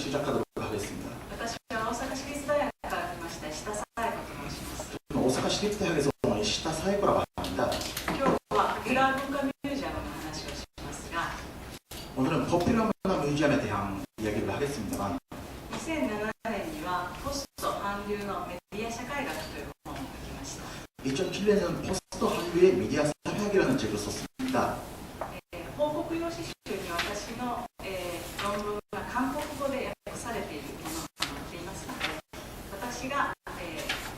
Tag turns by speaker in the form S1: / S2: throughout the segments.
S1: 시작하도록 하겠습니다.
S2: 私は大阪市立大学から来ました石田紗友子と申します。
S1: 저는 오사카 시립대학에서 온 이시타 사이코라고 합니다.
S2: 今日はポピュラー文化ミュージアムの話をしますが、
S1: 오늘은 포퓰러 문화 뮤지엄에 대한 이야기를 하겠습니다만
S2: 2007年にはポスト韓流のメディア社会学という本を書きました。
S1: 2007년에는 포스트 한류의 미디어 사회학이라는 책을 썼습니다.
S2: 報告用紙集に私の、論文が韓国語で訳されているものが載っていますので、私が、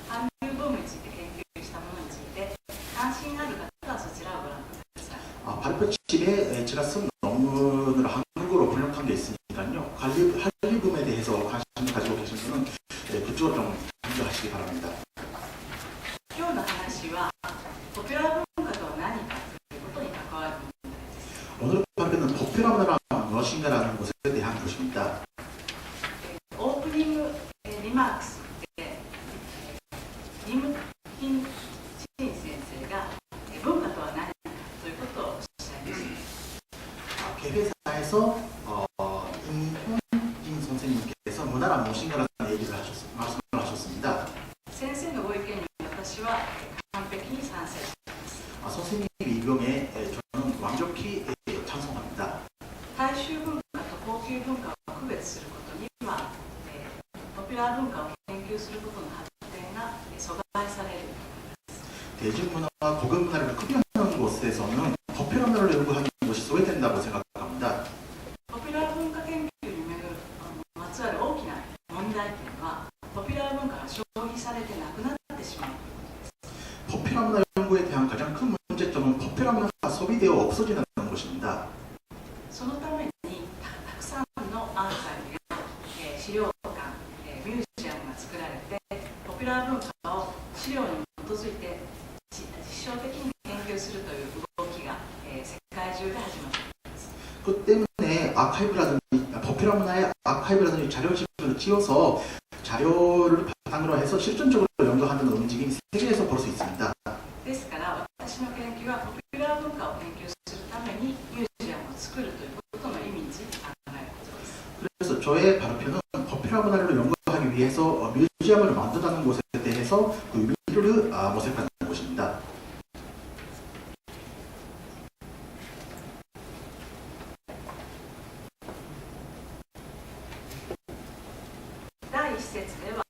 S2: 韓流ブームについて研究したものについて関心ある方はそちらをご覧ください。
S1: 발표집에 제가 쓴 논문을 한국어로 번역한 게 있으니까요. 한류붐에 대해서 관심을 가지고 계신 분은 그쪽으로 좀 참조하시기 바랍니다.
S2: 今日の話はポピュラー文化とは何かということに関わる問題です。
S1: 오늘 발표는 포퓰러 문화가 무엇인가라는 것에 대한 것입니다.
S2: オープニングリマークスでリム・キン・チン先生が文化とは何かということをおっしゃいました。
S1: 개회사에서 임훈진 선생님께서 문화란 무엇인가라는 얘기를 말씀을 하셨습니다.
S2: 先生のご意見に私は完璧に賛成します。
S1: 선생님 의견에 저는 완벽히 찬성합니다.
S2: 大衆文化と高級文化を区別することには、ポピュラー文化を研究することの発展が阻害される。
S1: 대중문화와 고급 문화를 구별하는 곳에서는 포퓰러 문화를 연구하는 것이 소외된다고 생각합니다.
S2: ポピュラー文化研究にまつわる大きな問題点は、ポピュラー文化が消費されてなくなってしまう。
S1: 포퓰러 문화 연구에 대한 가장 큰 문제점은 포퓰러 문화가 소비되어 없어지는 것입니다.
S2: そのためにたくさんのアーカイブや資料館、ミュージアムが作られて、ポピュラー文化を資料に基づいて実証的に研究するという動きが、世界中で始まっています。
S1: 그 때문에 아카이브라든지 포퓰러 문화의 아카이브라든지 자료집을 지어서 자료를 바탕으로 해서 실전적으로 연구하는 움직임이 세계에서 볼 수 있습니다.
S2: ですから私の研究はポピュラー文化を研究するためにミュージアムを作るということの意味について考えることです。
S1: 그래서 저의 발표는 포퓰러 문화를 연구하기 위해서 뮤지엄을 만든다는 것에 대해서 그 의미를 모색하는 것입니다.
S2: 第一節では、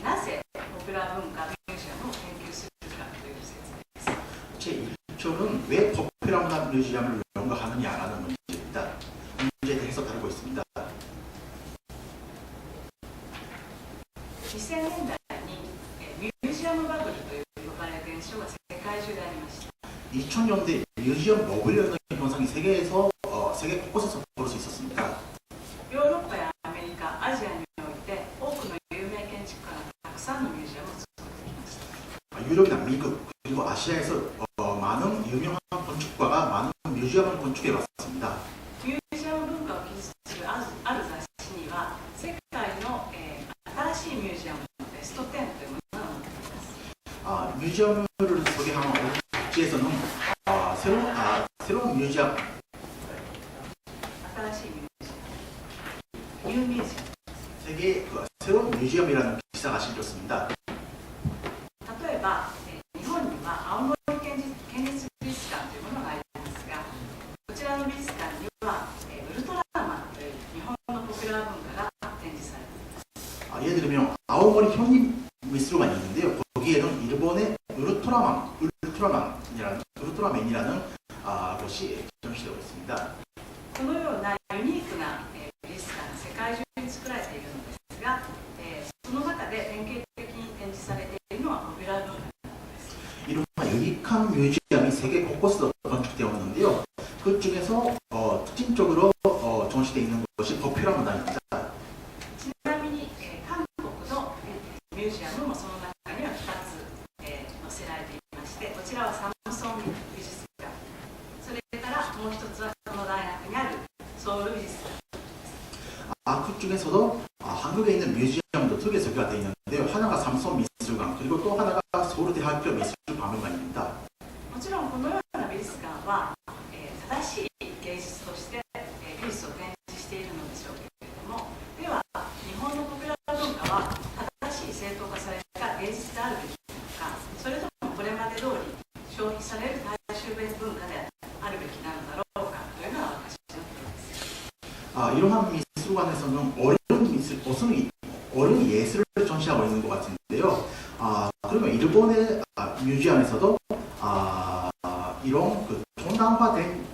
S2: なぜポピュラー文化ミュージアムを研究するかという説です。
S1: 제1조는 왜 포퓰러 문화 뮤지엄을 연구하느냐라는 문제입니다. 문제에 대해서 다루고 있습니다.
S2: 2000年代にミュージアムバブルという呼ばれる現象が世界中でありました。
S1: 2000년대 뮤지엄 버블이라는 현상이 세계 곳곳에서 볼 수 있었습니다.
S2: ヨーロッパやアメリカ、アジアにおいて多くの有名建築家がたくさんのミュージアムを作ってきました。
S1: 유럽이나 미국 그리고 아시아에서 많은 유명한 건축가가 많은 뮤지엄을 건축해 왔습니다.
S2: ミュージアム文化を記述するある雑誌には世界の、新しいミュージアムのベスト10というものが載っています。
S1: 뮤지엄을 소개하는杂誌에서는 새로운 뮤지엄,
S2: 新しいミュージアム、ニューミュージアム。
S1: 세계 새로운 뮤지엄이라는 기사가 실렸습니다.
S2: 例えば、日本には青森県立美術館というものがありますが、こちらの美術館には、ウルトラマンという日本のポピュラー文化が展示されています。
S1: 예를 들면 아오모리 현인미술관이 있는데요. 거기에는 일본의 울트라맨이라는 것이 전시되고 있습니다.
S2: このようなユニークな美術館が世界中に作られているのですが、その中で典型的に展示されているのはポピュラー文化です。
S1: 이런 유니크한 뮤지엄이 세계 곳곳에서 건축되었는데요. 그 중에서 특징적으로 전시되어 있는 것이 포퓰러 문화입니다.
S2: ちなみに、韓国のミュージアムもその中には2つ、載せられていまして、こちらはサムソン美術館、それからもう一つはこの大学にあるソウル美術館。
S1: 그 중에서도 한국에 있는 뮤지엄도 2개 소개가 되어 있는데요. 하나가 삼성미술관 그리고 또 하나가 서울대학교 미술박물관입니다.
S2: もちろんこのような美術館は、正しい芸術として、美術を展示しているのでしょうけれども、ではは正しい正当化された芸術であるべきなのか、それともこれまで通り消費される大衆文化であるべきなのだろうかというのが私の意見です。
S1: 이러한 미술관에서는 옳은 예술을 전시하고 있는 것 같은데요. 그러면 일본의 뮤지엄에서도 이런 그 정당화된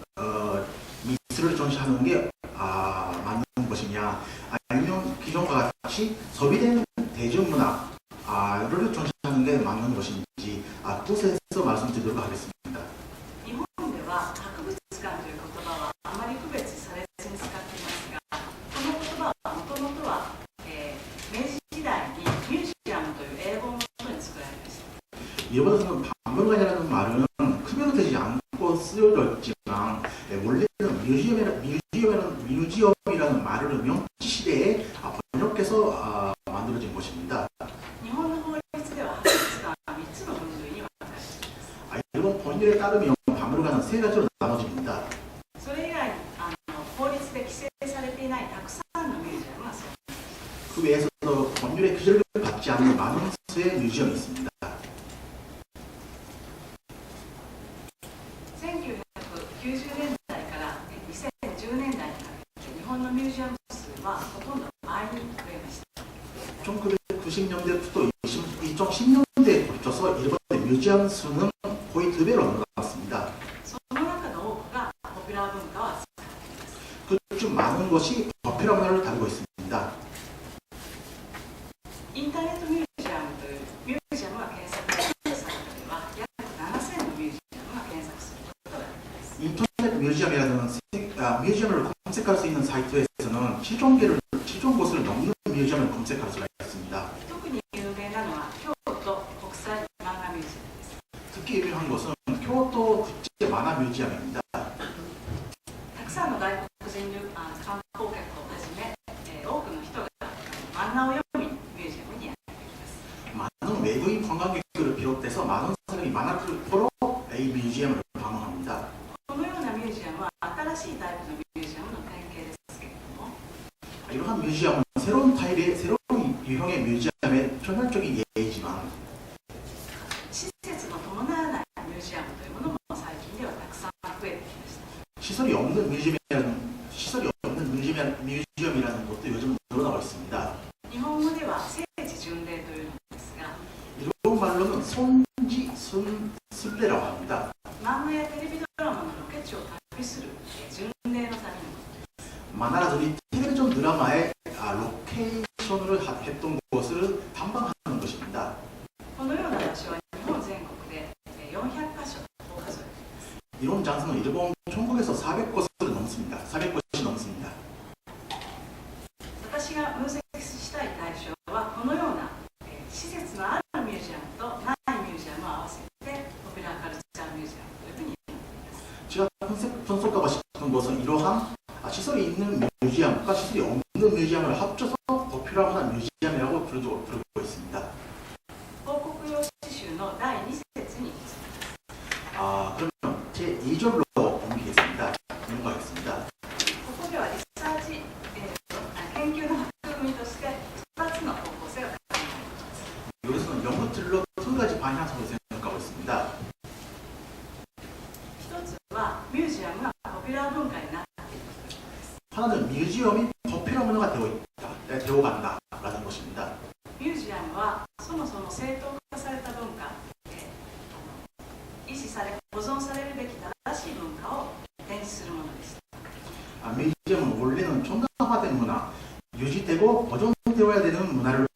S1: 미술을 전시하는 게 맞는 것이냐, 아니면 기존과 같이 소비된 대중문화를 전시하는 게 맞는 것인지, 그것에서 말씀드리도록 하겠습니다.
S2: 日本では博物館という言葉はあまり区別されずに使っていますが、この言葉はもともとは、明治時代にミュージアムという英語をもとに作られました。
S1: 일본에서는 박물관이라는 말은 크게도 되지 않고 쓰여져 있지만, 원래는 뮤지엄이라는 말을 명치 시대에 번역해서 만들어진 것입니다.
S2: 日本の法律では博物館は3つの分類に分かれています。
S1: 일본 법률에 따르면 박물관은 세 가지로 나눠집니다.
S2: それ以外に法律で規制されていないたくさんのミュージアムがそうです。
S1: 그 외에서도 법률의 규제를 받지 않는 많은 수의 뮤지엄이 있습니다.
S2: 1990年代から2010年代にかけて日本のミュージアム数はほとんど倍に増えました。
S1: 1990년대부터 2010년대에 거쳐서 일본의 뮤지엄 수는 거의 2배로 늘어났습니다.
S2: その中の多くがポピュラー文化を扱っています。
S1: 그중 많은 것이 버피라 문화를 다루고 있습니다.
S2: インターネットミュージアムというミュージアムが検索されたでは約7000のミュージアムが検索することができます。
S1: 인터넷 뮤지엄을 검색할 수 있는 사이트에서는 시종 곳을 넘는 뮤지엄을 검색할 수가 있습니다.
S2: 特に有名なのは京都国際漫画ミュージアムです。
S1: 특히 유명한 것은 교토 국제 만화 뮤지엄입니다.
S2: たくさんの外国人観光客をはじめ、多くの人が漫画を読みにミュージアムにやってきます。
S1: 많은 외국인 관광객들을 비롯해서 많은 사람이 만화를 보러 이 뮤지엄을 방문합니다.
S2: このようなミュージアムは新しいタイプのミュージアムの典型ですけれども、
S1: 이러한 뮤지엄은 새로운 유형의 뮤지엄의 전형적인 예이지만
S2: 施設の伴わないミュージアムというものも最近ではたくさん増えてきました。
S1: 시설이 없는 뮤지엄이라는 것도 요즘 늘어나고 있습니다.
S2: 日本語では聖地巡礼というのですが、
S1: 일본말로는 순례라고 합니다.
S2: 漫画やテレビドラマのロケ地を旅する巡礼の旅のことです。
S1: 만화가들이 텔레비전 드라마의 로케이션을 했던 곳을 탐방하는 것입니다.
S2: このような場所は日本全国で400カ所を数えています。
S1: 이런 장소는 일본 전국에서 400곳을 넘습니다. 400곳이 넘습니다.
S2: 私が分析したい対象はこのような施設のあるミュージアムとないミュージアムを合わせてポピュラーカルチャーミュージアムというふうに言っています。
S1: 제가 분석하고 싶은 것은 이러한 시설이 있는 뮤지엄과 시설이 없는 뮤지엄을 합쳐서 버피라문화 뮤지엄이라고 부르고 있습니다.
S2: 報告用紙集の第2節に
S1: 그러면 제 2절로 넘기겠습니다. 넘어가겠습니다.
S2: ここではリサーチ、研究の枠組みとして2つの方向性が考えられます。
S1: 여기서는 연구틀로 2가지 방향성을 생각하고 있습니다.
S2: 一つはミュージアムがポピュラー文化になっていることです。
S1: 하나는 뮤지엄이 버피라 문화가 되어간다라는 것입니다.
S2: ミュージアムはそもそも正当化された文化、維持され保存されるべき正しい文化を展示するものです。
S1: 뮤지엄은 원래는 정당화된 문화, 유지되고 보존되어야 되는 문화를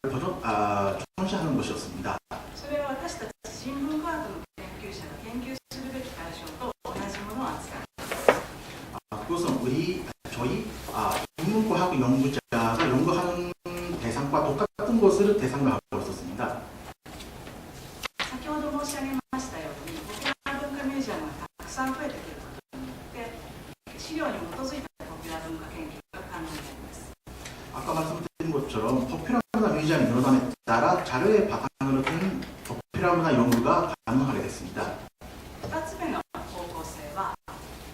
S1: 전시하는 것이었습니다.
S2: それは私たち新聞科学の研究者が研究するべき対象と同じものを扱います。
S1: 그것은 저희 인문과학 연구자가 연구하는 대상과 똑같은 것을 대상으로 하고 있었습니다.
S2: 先ほど申し上げましたように、ポピュラー文化ミュージアムがたくさん増えてくることによって資料に基づいたポピュラー文化研究が可能になります。
S1: 아까 말씀드린 것처럼 버피라 문화 뮤지엄이 늘어남에 따라 자료의 바탕으로 든 버피라 문화 연구가 가능하게 됐습니다.
S2: 2つ目の方向性は、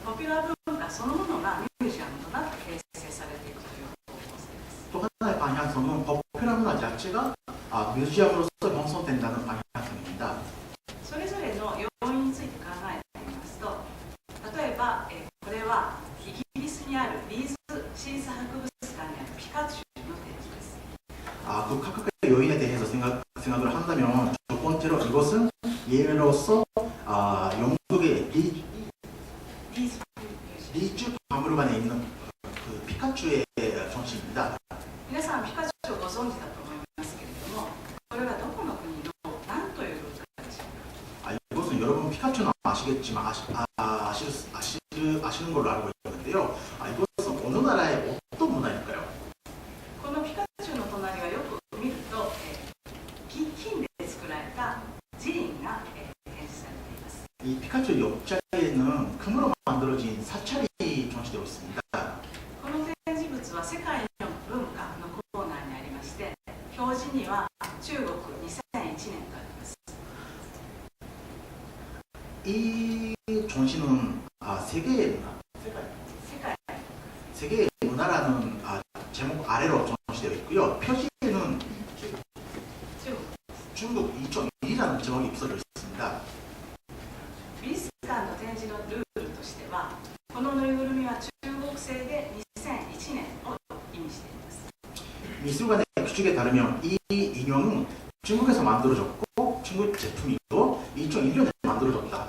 S2: ポピュラー文化そのものがミュージアムとなって形成されていくという方向性です。
S1: 또 하나의 방향성은 버피라 문화 자체가 뮤지엄으로서 형성된다는 방향성입니다.
S2: それぞれの要因について考えてみますと、例えば、これはイギリスにあるリーズ市立博物館にあるピカチュウの展示です。
S1: 그 각각의 요인에 대해서 생각을 한다면 첫 번째로 이것은 예로서 영국의 리즈 박물관에 있는 그 피카츄의 전시입니다.
S2: 皆さんピカチュウをご存知だと思いますけれども、これはどこの国の何という文化でしょうか。
S1: 이것은 여러분 피카츄는 아시겠지만 아시는 걸로 알고 있는데요. 이것은 어느 나라의 어떤 문화일까요?
S2: このピカチュウの隣はよく見ると、金で作られたジリンが、展示されています。
S1: 이 피카츄 옆자리에는 금으로 만들어진 사찰이 전시되어 있습니다.
S2: この展示物は世界の文化のコーナーにありまして、表示には中国2001年とあります。
S1: 이 전시는 세계의 문화라는 제목 아래로 전시되어 있고요. 표지에는 중국 2001이라는 제목이 붙여져 있습니다.
S2: 美術館の展示のルールとしては、このぬいぐるみは中国製で2001年を意味しています。
S1: 미술관의 규칙에 따르면 이 인형은 중국에서 만들어졌고 중국 제품이고 2001년에 만들어졌다.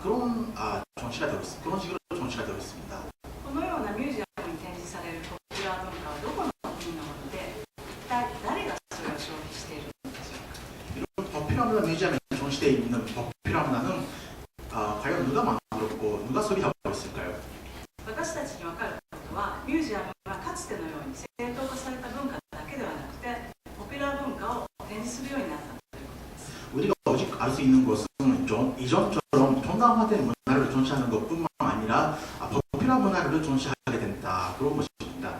S1: 그런 전시가 되어 있습니다. 그런 식으로 전시가 되어 있습니다.
S2: このようなミュージアムに展示されるポピュラー文化はどこの国のもので、一体誰がそれを消費しているのでしょうか。
S1: 이런 버필라 문화 뮤지엄에 전시되어 있는 버필라 문화는 과연 누가 만들었고 누가 소비하고 있을까요?
S2: 私たちに分かることは、ミュージアムはかつてのように正当化された文化だけではなくて、ポピュラー文化を展示するようになったということです。
S1: 우리가 오직 알 수 있는 것은 이전처럼 정당화된 문화를 전시하는 것뿐만 아니라 버필라 문화를 전시하게 된다. 그런 것입니다.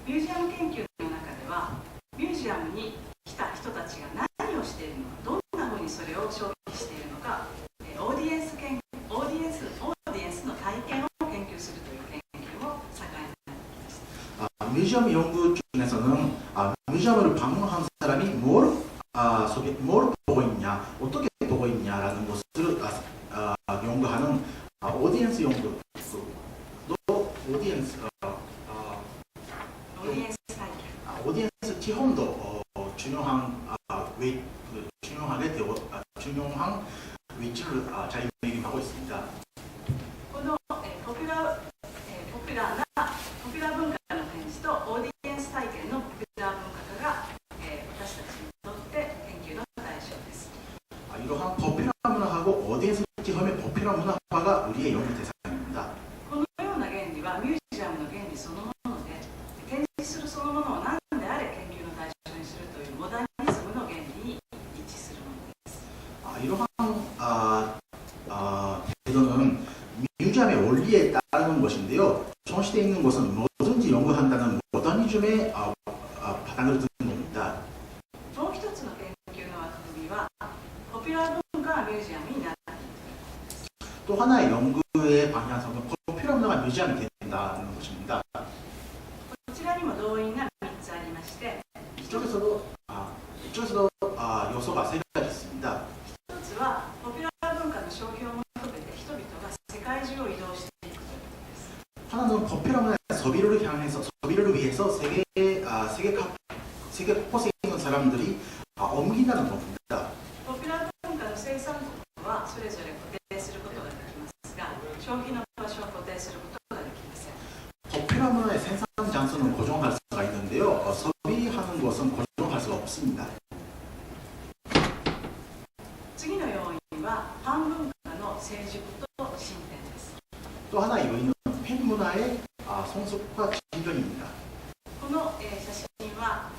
S2: ミュージアム研究の中では、ミュージアムに来た人たちが何をしているのか、どんなふうにそれを消費しているのか、オーディエンスの体験を研究するという研究も盛んになっています。
S1: 뮤지엄 연구 중에서는 뮤지엄을 방문한 사람이 뭘 보고 있냐, 어떻게 보고 있냐라는 것을 연구하는 오디엔스 연구, 오디엔스 체험도 중요한 위치를 자리매김하고 있습니다.
S2: このポピュラー文化の展示とオーディエンス体験のポピュラー文化化が、私たちにとって研究の対象です。
S1: 이러한 버필라 문화하고 오디엔스 체험의 버필라 문화화가 우리의 연구 대상입니다.
S2: このような原理はミュージアムの原理そのもので、展示するそのものを何であれ研究の対象にするというモダニズムの原理に一致するものです。
S1: 이러한 태도는 뮤지엄의 원리에 따르는 것인데요. 전시되어 있는 것은 뭐든지 연구한다는 모더니즘의 바탕을 두는 겁니다.
S2: もう一つの研究の枠組みは、ポピュラー文化がミュージアムになっているということです。
S1: 또 하나의 연구의 방향성은 버필라 문화가 뮤지엄이 된다는 것입니다.
S2: こちらにも動員が3つありまして、
S1: 이쪽에서도 요소가 세 가지 있습니다.
S2: 一つはポピュラー文化の消費を求めて人々が世界中を移動していくということです。
S1: 하나는 버필라 문화의 소비를 위해서 세계 곳곳에 있는 사람들이 옮긴다는 겁니다.
S2: ポピュラー文化の生産国はそれぞれ固定することができますが、消費の場所を固定することができません。
S1: 버필라 문화의 생산 장소는 고정할 수가 있는데요. 소비하는 것은 고정할 수가 없습니다.
S2: 次の要因はファン文化の成熟と進展です。
S1: 또 하나의 요인은 팬 문화의 성숙과 진전입니다.
S2: この、写真は、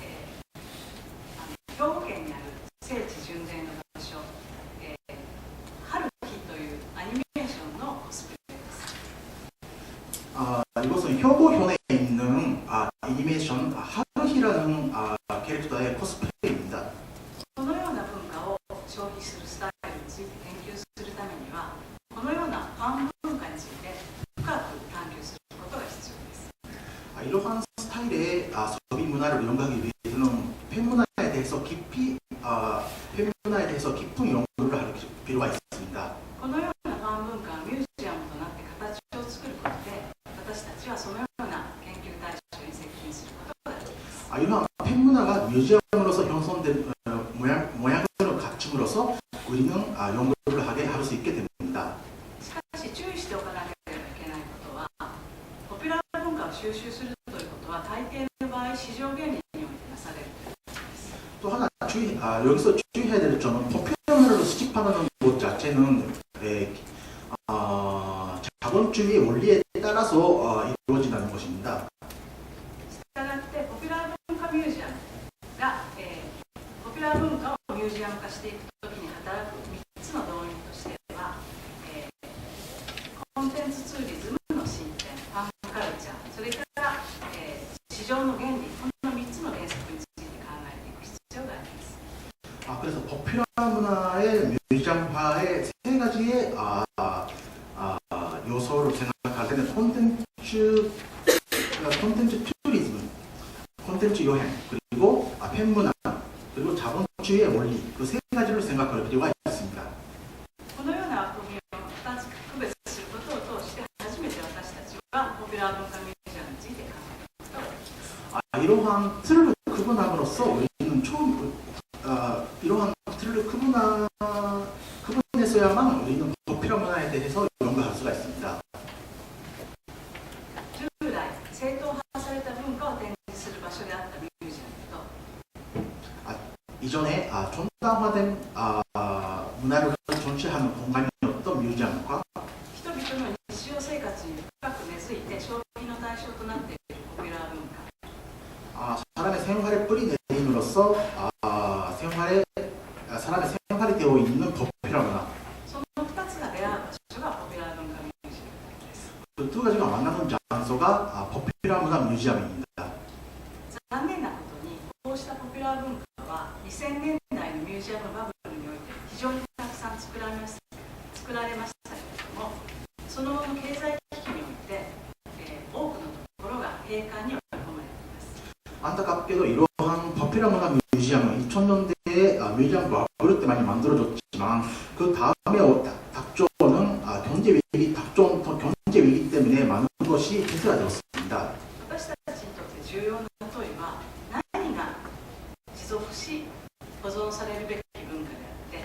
S2: 兵庫県にある聖地巡礼の場所、春日というアニメーションのコスプレです。
S1: 이것은 효고현에 있는 애니메이션 하루히라는 캐릭터의 코스프레입니다.
S2: このような文化を消費するスタイルについて研究するためには、このようなファン文化について深く探求することが必
S1: 대해서 깊이 팬 문화에 대해서 깊은 연구를 할 필요가 있습니다.
S2: このようなファン文化がミュージアムとなって形を作ることで、私たちはそのような研究対象に接近することができます。
S1: 이러한 팬 문화가 뮤지엄으로서 형성된 모양을 갖춤으로써 우리는 연구를 하게 할 수 있게 됩니다.
S2: しかし注意しておかなければいけないことは、ポピュラー文化を収集するということは大抵の場合市場原理においてなされるということです。
S1: 또 하나 여기서 주의해야 될 점은 포퓰러를 수집하는 것 자체는 자본주의 원리에 따라서 이루어진다는 것입니다.
S2: したがってポピュラー文化ミュージアムが、ポピュラー文化をミュージアム化していくときに働く3つの動員としては、コンテンツツーリズムの進展、ファンカルチャー、それから、市場の原理、この3つの原則について考えていく必要があります。
S1: 그래서 포퓰러 문화의 뮤지엄화의 세 가지의 요소를 생각할 때는 콘텐츠 투리즘, 콘텐츠 여행, 그리고 팬 문화, 그리고 자본주의의 원리, 그 세 가지를 생각할 필요가 있습니다.
S2: このような枠組みを2つ区別することを通して初めて私たちはポピュラー文化ミュージアムについて考えることができます。
S1: 이러한 틀을 구분함으로써 우리는 이러한 틀을 구분했어야만 우리는 포퓰러 문화에 대해서 연구할 수가 있습니다.
S2: 従来正統派された文化を展示する場所であったミュージアムと
S1: 이전에 정당화된 문화를 전시하는 공간이었던 뮤지엄과
S2: 人々の日常生活に深く根付いて消費の対象となっているポピュラー文化
S1: 사람의 생활에 뿌리 내림으로써 사람의 생활이 되어 있는 포퓰러 문화
S2: その2つが出会う場所がポピュラー文化ミュージアムです。
S1: 그 두 가지가 만나는 장소가 포퓰러 문화 뮤지엄입니다.
S2: 残念なことにこうしたポピュラー文化は2000年代のミュージアムバブルにおいて非常にたくさん作られましたけれども、その後の経済危機において、多くのところが閉館に追い込まれています。
S1: 안타깝게도 이러한 포퓰러 문화 뮤지엄은 2000년대에 뮤지엄 바블 때 많이 만들어졌지만 그 다음에 닥쳐오는 경제 위기 때문에 많은 것이 폐쇄가 되었습니다.
S2: 私たちにとって重要な問いは何が持続し保存されるべき文化であって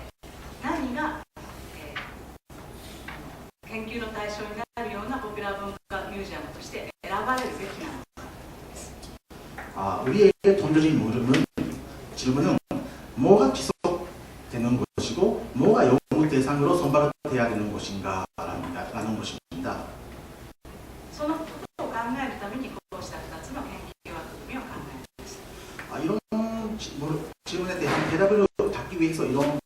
S2: 何が、研究の対象になるようなポピュラー文化ミュージアムとして選ばれるべきなのかです。
S1: 우리에게 던져진 질문은 뭐가 지속되는 것이고 뭐가 연구 대상으로 선발돼야 되는 것인가 라는 것입니다.
S2: そのことを考えるためにこうした2つの研究枠組みを考えました。
S1: 이런 질문에 대한 대답을 찾기 위해서 이런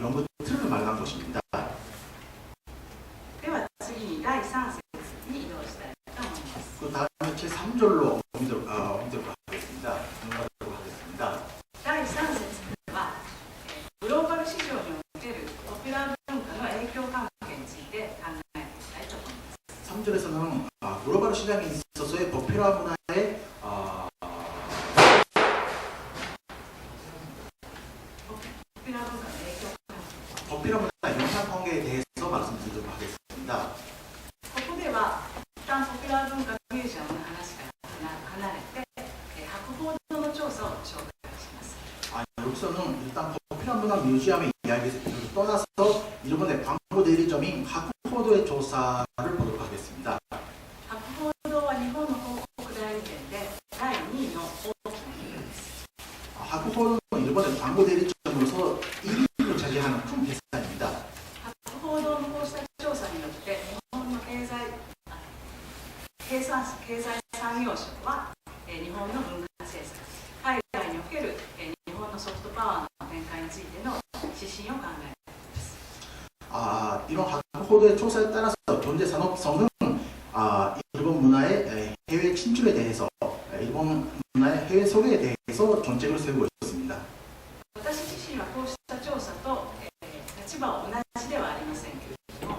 S1: 연구 틀을 마련한 것입니다.
S2: では次に第3節に移動したいと思います。
S1: 그 다음에 제 3절로 옮기도록 하겠습니다.
S2: 第3節ではグローバル市場におけるポピュラー文化の影響関係について考えていきたいと思います。
S1: 3절에서는 글로벌 시장에 있어서의 포퓰러 문화의 포퓰러 문화 영향 관계에 대해서 말씀드리도록 하겠습니다.
S2: ここでは一旦ポピュラー文化ミュージアムの話から離れて博報堂の調査を紹介します。
S1: 여기서는 일단 포퓰러 문화 뮤지엄의 이야기를 떠나서 일본의 광고 대리점인 하쿠포도의 조사를 보도록 하겠습니다.
S2: 博報堂は日本の広告代理店で第2位の大きな企業です。
S1: 하쿠포도는 일본의 광고 대리점으로서 1위를 차지하는 큰 회사입니다.
S2: 博報堂のこうした調査によって日本の経済産業省は日本の文化政策、海外における日本のソフトパワーの展開についての指針を考えています。
S1: 이런 하쿠포도의 조사에 따라서 경제 산업성은 일본 문화의 해외 진출에 대해서 일본 문화의 해외 소개에 대해서 정책을 세우고 있습니다.
S2: 私自身はこうした調査と、立場は同じではありませんけれども、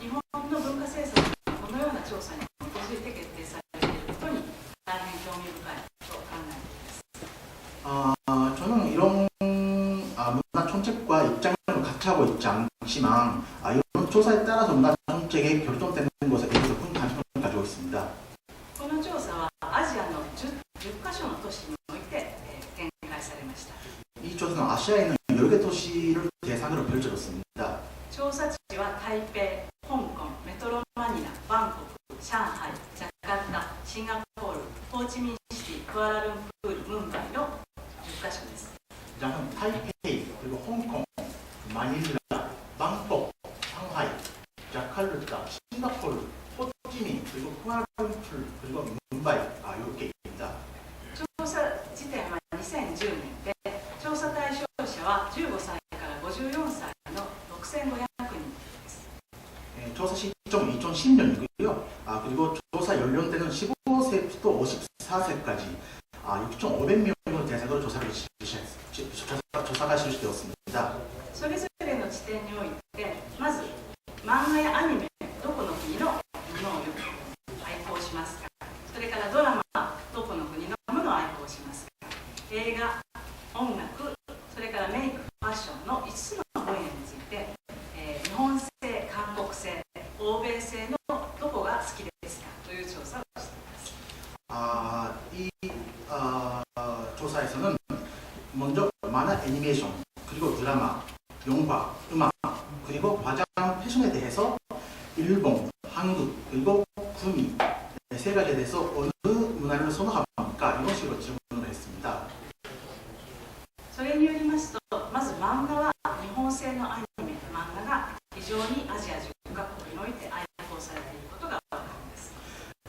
S2: 日本の文化政策がこのような調査に基づいて決定されていることに大変興味深いと考えています。
S1: 저는 동의하고 있지 않지만 이런 조사에 따라서 문화 정책에 결정되는 것에 대해서 큰 관심을 가지고 있습니다.
S2: この調査はアジアの 10カ所の都市において展開されました。
S1: 이 조사는 아시아에 있는 여러 개 도시를 대상으로 펼쳐졌습니다.
S2: 調査地は台北、香港、メトロマニラ、バンコク、上海、ジャカルタ、シンガポール、ホーチミンシティ、クアラルンプール、ムンバイの10カ所です。
S1: 장은 타이페이, 그리고 홍콩, 마닐라, 방콕, 상하이, 자카르타, 싱가포르, 호치민, 그리고 쿠알라룸푸르, 그리고 뭄바이 이렇게 있습니다.
S2: 調査時点は2010年で、調査対象者は15歳から54歳の6500人です。
S1: 조사 시점 2010년이고요. 그리고 조사 연령대는 15세부터 54세까지 6,500명을 대상으로 조사가 실시되었습니다.
S2: それぞれの地点において、まず漫画やアニメ、どこの国のものを愛好しますか。それからドラマ、どこの国のものを愛好しますか。映画、音楽、それからメイク、ファッションの5つの分野について、日本製、韓国製、欧米製のどこが好きですかという調査をしています。
S1: 이 조사에서는 먼저 만화 애니메이션, 그리고 드라마, 영화, 음악, 그리고 화장, 패션에 대해서 일본, 한국, 그리고 구미 세 가지에 대해서 어느 문화를 선호합니까? 이런 식으로 질문을 했습니다.
S2: それによりますと、まず漫画は日本製のアニメ、漫画が非常にアジア10カ国において愛好されていることが分かるんです。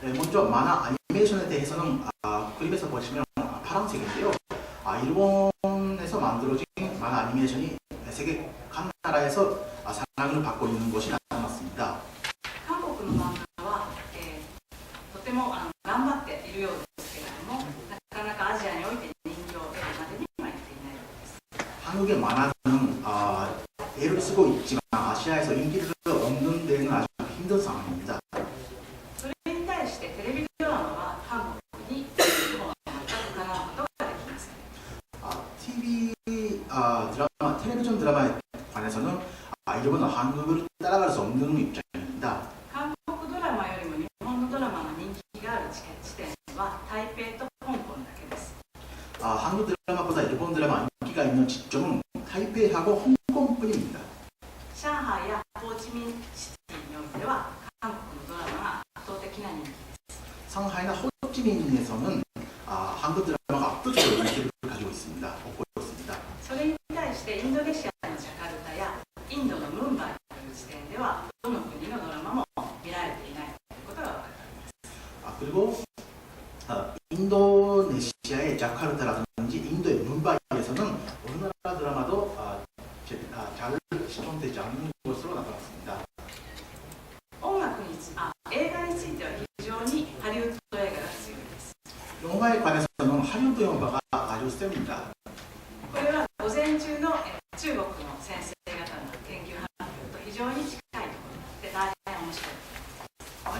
S1: 먼저 만화 애니메이션에 대해서는 그림에서 보시면 파란색인데요. 일본에서 만들어진 만화 애니메이션이 세계 각 나라에서 사랑을 받고 있는 것이 나타났습니다.
S2: 韓国の漫画は、とても頑張っているようですけれども、なかなかアジアにおいて人気を得るまでにはいっていないようです。
S1: 한국의 만화는 애를 쓰고 있지만 아시아에서 인기를 얻는 데는 아주 힘든 상황입니다.
S2: それに対してテレビドラマは韓国に日本は全くかなうことができません。
S1: TV 드라마, 텔레비전 드라마에 관해서는 일본은 한국을 따라갈 수 없는 입장입니다.
S2: 韓国ドラマよりも日本のドラマの人気がある地点は台北と香港だけです。
S1: 한국 드라마보다 일본 드라마 인기가 있는 지점은 타이페이하고 홍콩뿐입니다.
S2: 上海やホーチミンシティにおいては韓国のドラマが圧倒的な人気です。
S1: 상하이나 호치민에서는 한국 드라마가 압도적으로 인기를 가지고 있습니다. 얻고 있습니다.
S2: それに対してインドネシアのジャカルタやインドのムンバイという地点ではどの国のドラマも見られていないということが分かります。
S1: 그리고 인도네시아의 자카르타라든지 인도의 뭄바이에서는 어느 나라 드라마도 잘 시청되지 않는 것으로 나타났습니다.
S2: 映画については非常にハリウッド映画が強いです。
S1: 영화에 관해서는 하리우드 영화가 아주 셉니다.
S2: これは午前中の中国の先生方の研究発表と非常に近いところで大変面白い。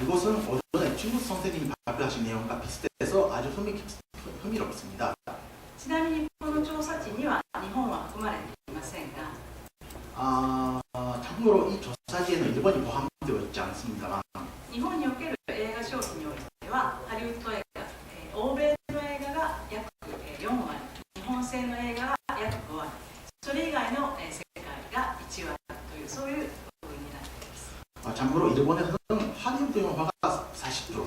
S1: 이것은 오전에 중국 선생님이 발표하신 내용과 비슷해서 아주 흥미롭습니다.
S2: ちなみにこの調査地には日本は含まれていませんが、
S1: 참고로 이 조사지에는 일본이 포함되어 있지 않습니다만
S2: 日本における映画消費においてはハリウッド映画、欧米の映画が約4割、日本製の映画が約5割、それ以外の世界が1割というそういう部分になっています。
S1: 참고로 일본에서는 하리우드 영화가 40%,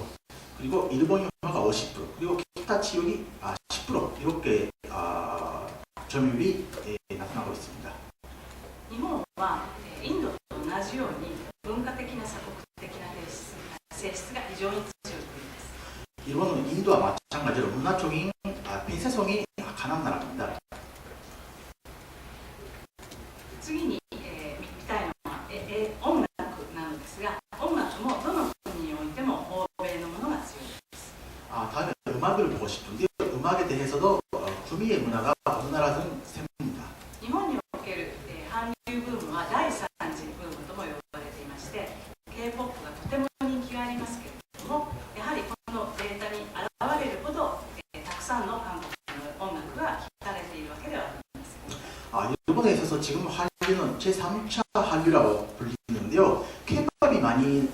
S1: 그리고 일본 영화가 50%, 그리고 기타 지역이 10% 이렇게 점유율이 나타나고 있습니다.
S2: 日本はインドと同じように文化的な鎖国的な性質が非常に強い国です。
S1: 일본은 인도와 마찬가지로 문화적인 폐쇄성이 강한 나라입니다.
S2: 次に、見たいのは、音楽なのですが、音楽もどの国においても欧米のものが強いです。
S1: 다음에 음악을 보고 싶은데 음악에 대해서도 구미의 문화가 어느 나라든 셉니다.
S2: 日本における、韓流ブームは第三次ブームとも呼ばれていまして、K-POP がとても人気がありますけれども、やはりこのデータに現れるほど、たくさんの韓国の音楽が聴かれているわけではありません。
S1: 일본에 있어서 지금 한류 한류는 제3차 한류라고 불리는데요. 케이팝이 많이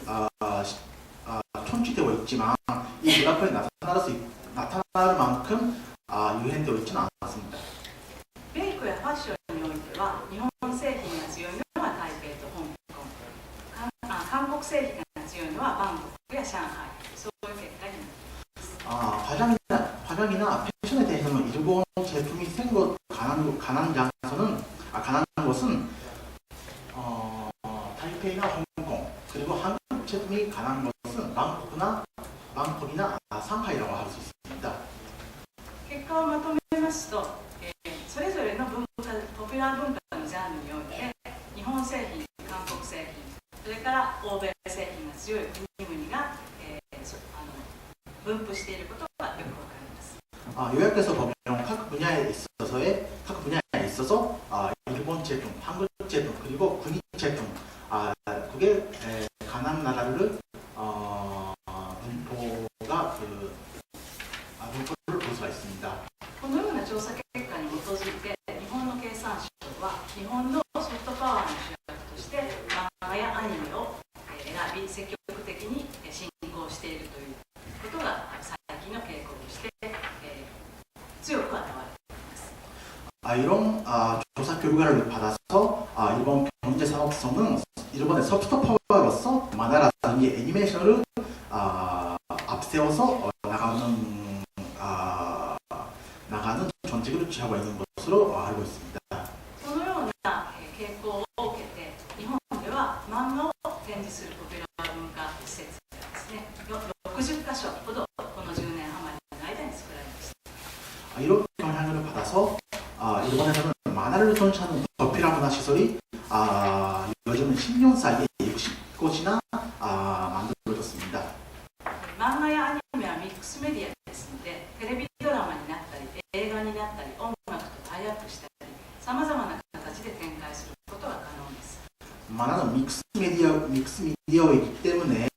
S1: 촌지되어 있지만 이 그래프에 나타날 만큼 유행되어 있지는 않았습니다.
S2: メイクやファッションにおいては日本製品が強いのは台北と香港、韓国製品が強いのはバンコクや上海、そういう結果になっています。
S1: 화장이나 패션에 대해서는 일본 제품이 강한 것은 타이페이나 홍콩, 그리고 한국 제품이 강한 것은 방콕이나 상하이라고 할 수 있습니다.
S2: 結果をまとめますと、それぞれのポピュラー文化のジャンルにおいて日本製品、韓国製品、それから欧米製品が強い国々が、分布していることがよくわかります。
S1: 요약해서 보면 각 분야에 있어서 일본 제품, 한국 제품, 그리고 군인 제품, 그게 가난 나라를 분포를 볼 수가 있습니다.
S2: このような調査結果に基づいて日本の経産省は日本のソフトパワーの主役として漫画やアニメを選び積極的に進行しているということが最近の傾向として強く現れています。
S1: 이런 조사 결과를 받아서 일본 경제 산업성은 일본의 소프트 파워로서 만화라든지 애니메이션을 앞세워서 나가는 전직을 취하고 있는 것으로 알고 있습니다.
S2: そのような傾向を受けて日本では漫画を展示するポピュラー文化施設がですね、60カ所ほどこの10年余りの間に作られました。
S1: 이런 영향을 받아서 일본에서는 만화를 전시하는 버피라 문화 시설이 요즘 10년 사이에 60곳이나 만들어졌습니다.
S2: 漫画やアニメはミックスメディアですので、テレビドラマになったり映画になったり音楽とタイアップしたりさまざまな形で展開することが可能です。
S1: 만화는 믹스 미디어이기 때문에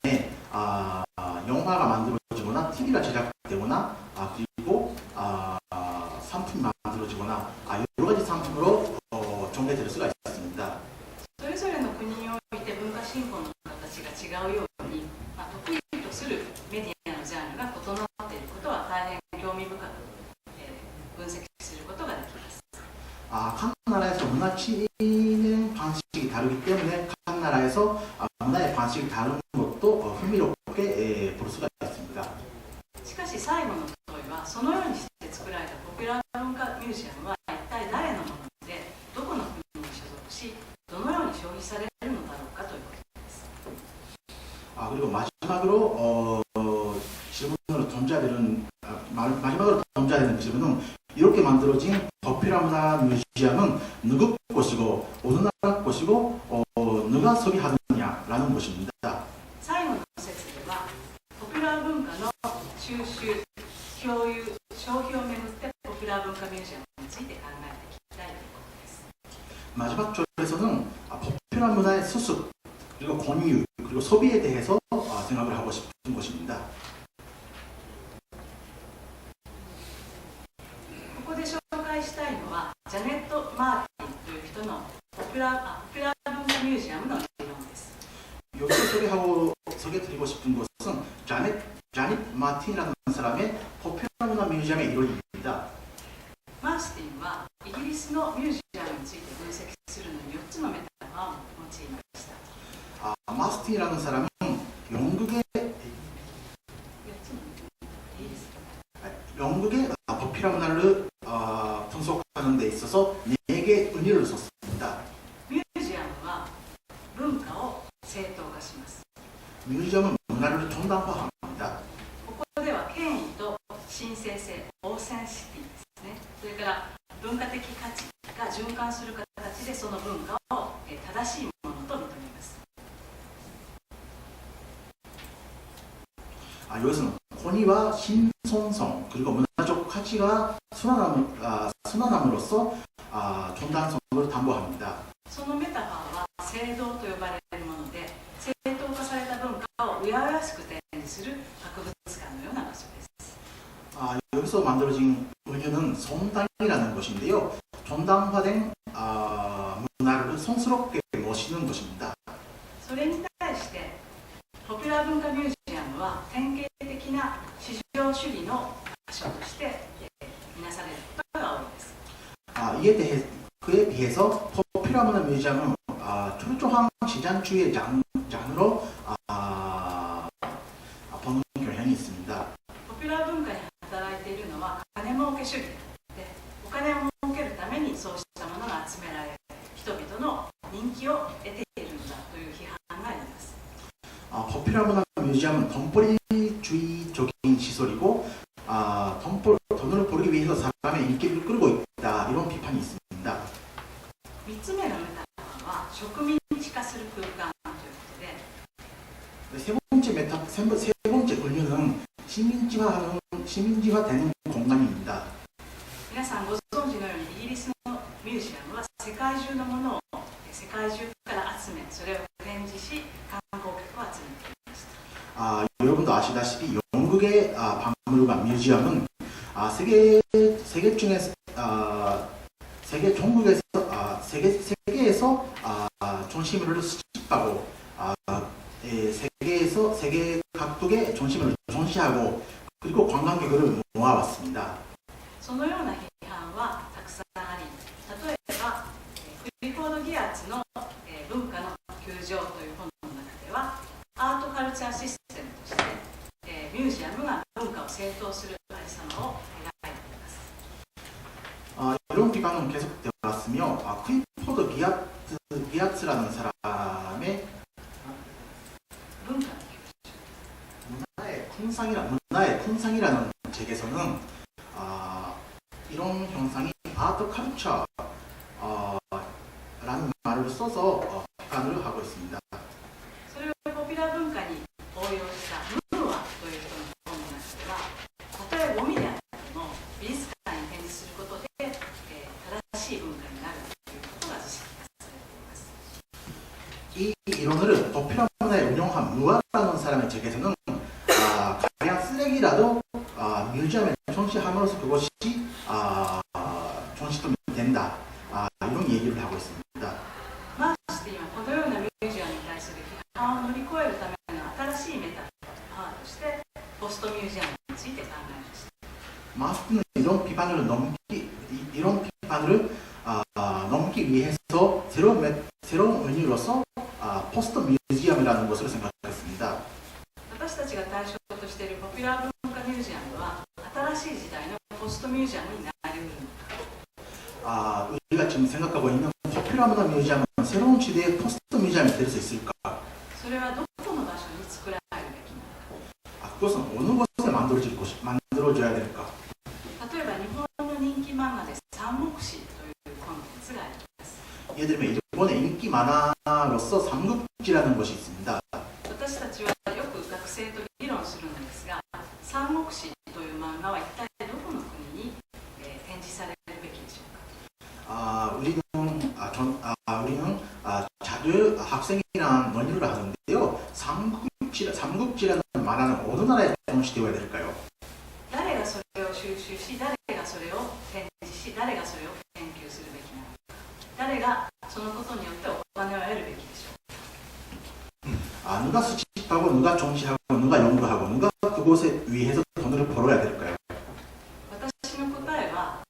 S1: 영화가 만들어지거나 TV가 제작되거나 그리고 상품이 만들어지거나 여러 가지 상품으로 전개될 수가 있습니다.
S2: それぞれの国において文化振興の形が違うように、得意とするメディアのジャンルが異なっていることは大変興味深く、分析することができます。
S1: 각 나라에서 문화 진행 방식이 다르기 때문에 각 나라에서 문화의 방식이 다른 것도 흥미롭게 볼 수가 있습니다.
S2: しかし最後の問いは、そのようにして作られたポピュラー文化ミュージアムは一体誰のもので、どこの国に所属し、どのように消費されるのだろうかということです。
S1: 그리고 마지막으로 던져야 되는 질문은 이렇게 만들어진 버피라 문화 뮤지엄은 누구 것이고 어느 나라 것이고 누가 소비하느냐라는 것입니다.
S2: 最後の説では、ポピュラー文化の収集、共有、消費をめぐってポピュラー文化ミュージアムについて考えていきたいということです。
S1: 마지막 절에서는 버피라 문화의 수습 그리고 권유 그리고 소비에 대해서 생각을 하고 싶은 것입니다.
S2: ここで紹介したいのはジャネット・マーティンという人のポピュラー文化ミュージアムの理論です。
S1: 여기서 소개드리고 싶은 것은 자닛 마틴이라는 사람의 버피라 문화 뮤지엄의 이론입니다.
S2: マースティンはイギリスのミュージアムについて分析するのに4つのメタファーを用いました。
S1: 마스틴이라는 사람은 영국의 버피라 문화를 분석하는 데 있어서 4개의 의미를 썼습니다.
S2: ミュージアムは文化を正当化します。
S1: 뮤지엄은 문화를 정당화합니다.
S2: ここでは権威と神聖性、オーセンシティですね。それから文化的価値が循環する形でその文化を正しいものと認めます。
S1: 여기서는 권위와 신선성 그리고 문화적 가치가 순환함으로써 정당성을 담보합니다.
S2: そのメタファーは正道と呼ばれるもので、正当化された文化をうやうやしく展示する博物館のような場所です。
S1: 여기서 만들어진 은유는 성당이라는 것인데요. 정당화된 문화를 말을 성스럽게 멋있는 것입니다.
S2: それに対してポピュラー文化ミュージアムは典型的な市場主義の場所として見なされることが多いです。
S1: 그에 비해서 포퓰러 문화 뮤지엄은 초조한 시장주의 장르로 보는 경향이 있습니다.
S2: ポピュラー文化に働いているのは金儲け主義で、お金を儲けるためにそうしたものが集められ、人々の人気を得ているのだという批判があります。
S1: 포퓰러 문화 뮤지엄은 돈벌이주의적인 시설이고 돈을 벌기 위해서 사람의 인기를 끌고 있다, 이런 비판이 있습니다.
S2: 3つ目のメタファーは植民地化する空間ということで、 세 번째 분류는 시민지화되는 공간입니다. 皆さんご存知のようにイギリスのミュージアムは世界中のものを世界中から集め、それを展示し観光客を集めていました。
S1: 여러분도 아시다시피 영국의 박물관 뮤지엄은 세계 중에서 세계 전국에서 세계에서 중심을 수집하고 세계 각국의 중심을 전시하고 그리고 관광객을 모아왔습니다.
S2: そのような批判はたくさんあり、例えばクリフォード・ギアーツの文化の窮状という本の中では、アートカルチャーシステムとしてミュージアムが文化を正当するありさまを描いています。
S1: 이런 비판은 계속되어 왔으며 크리포드 기아츠라는 사람의 문화의 풍상이라는 책에서는 이런 현상이 아트 컬처라는 말을 써서 비판을 하고 있습니다.
S2: それをポピュラー文化に応用したムーアという人の本の中では、たとえゴミであっても美術館に展示することで正しい文化になるということが実現されています。
S1: 이 이론을 포퓰러 문화에 운영한 무아라는 사람의 책에서는 가령 쓰레기라도 뮤지엄에 전시함으로써 그것이 전시도 된다, 이런 얘기를 하고 있습니다.
S2: マーシティはこのようなミュージアムに対する批判を乗り越えるための新しいメタファーとしてポストミュージアムについて考えました。
S1: 마스트는 이런 비판을 넘기 위해서 새로운 의미로서 포스트 뮤지엄이라는 것을 생각했습니다.
S2: 私たちが対象としているポピュラー文化ミュージアムは新しい時代のポストミュージアムになりうるのか。
S1: 우리가 지금 생각하고 있는 포퓰러 문화 뮤지엄은 새로운 시대의 포스트 뮤지엄이 될 수 있을까?
S2: それはどこの場所に作られるべきなのか。
S1: 그것은 어느 곳에 만들어져야 될까?
S2: 例えば日本の人気漫画で三国志というコンテンツがあります。
S1: 예를 들면 일본의 인기 만화로서 삼국지라는 것이 있습니다.
S2: 私たちはよく学生と議論するのですが、三国志という漫画は一体どこの国に展示されるべきでしょうか。
S1: 우리는 자주 학생이랑 논의를 하는데요. 삼국지라는 만화는 어느 나라에 전시되어야 될까요?
S2: 誰がそれを収集し、誰がそれを展示し、誰がそれを研究するべきなのか。誰がそのことによってお金を得るべきでしょうか。
S1: 누가 수집하고 누가 전시하고 누가 연구하고 누가 그곳에 위해서 돈을 벌어야 될까요?
S2: 私の答えは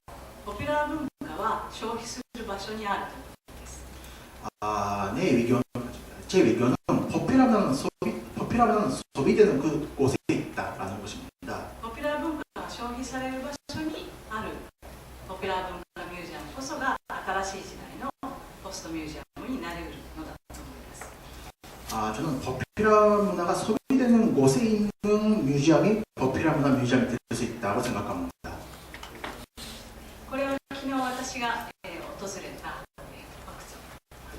S2: ポピュラー文化は消費する場所にあるということです。
S1: 제 의견은 포퓰러는 소비되는 그곳에 있다라는 것입니다.
S2: ポピュラー文化が消費される場所にあるポピュラー文化ミュージアムこそが新しい時代のポストミュージアムになりうるのだと思います。
S1: 저는 포퓰러 문화가 소비되는 곳에 있는 뮤지엄이 포퓰러 문화 뮤지엄이 될 수 있다고 생각합니다.
S2: これは昨日私が訪れた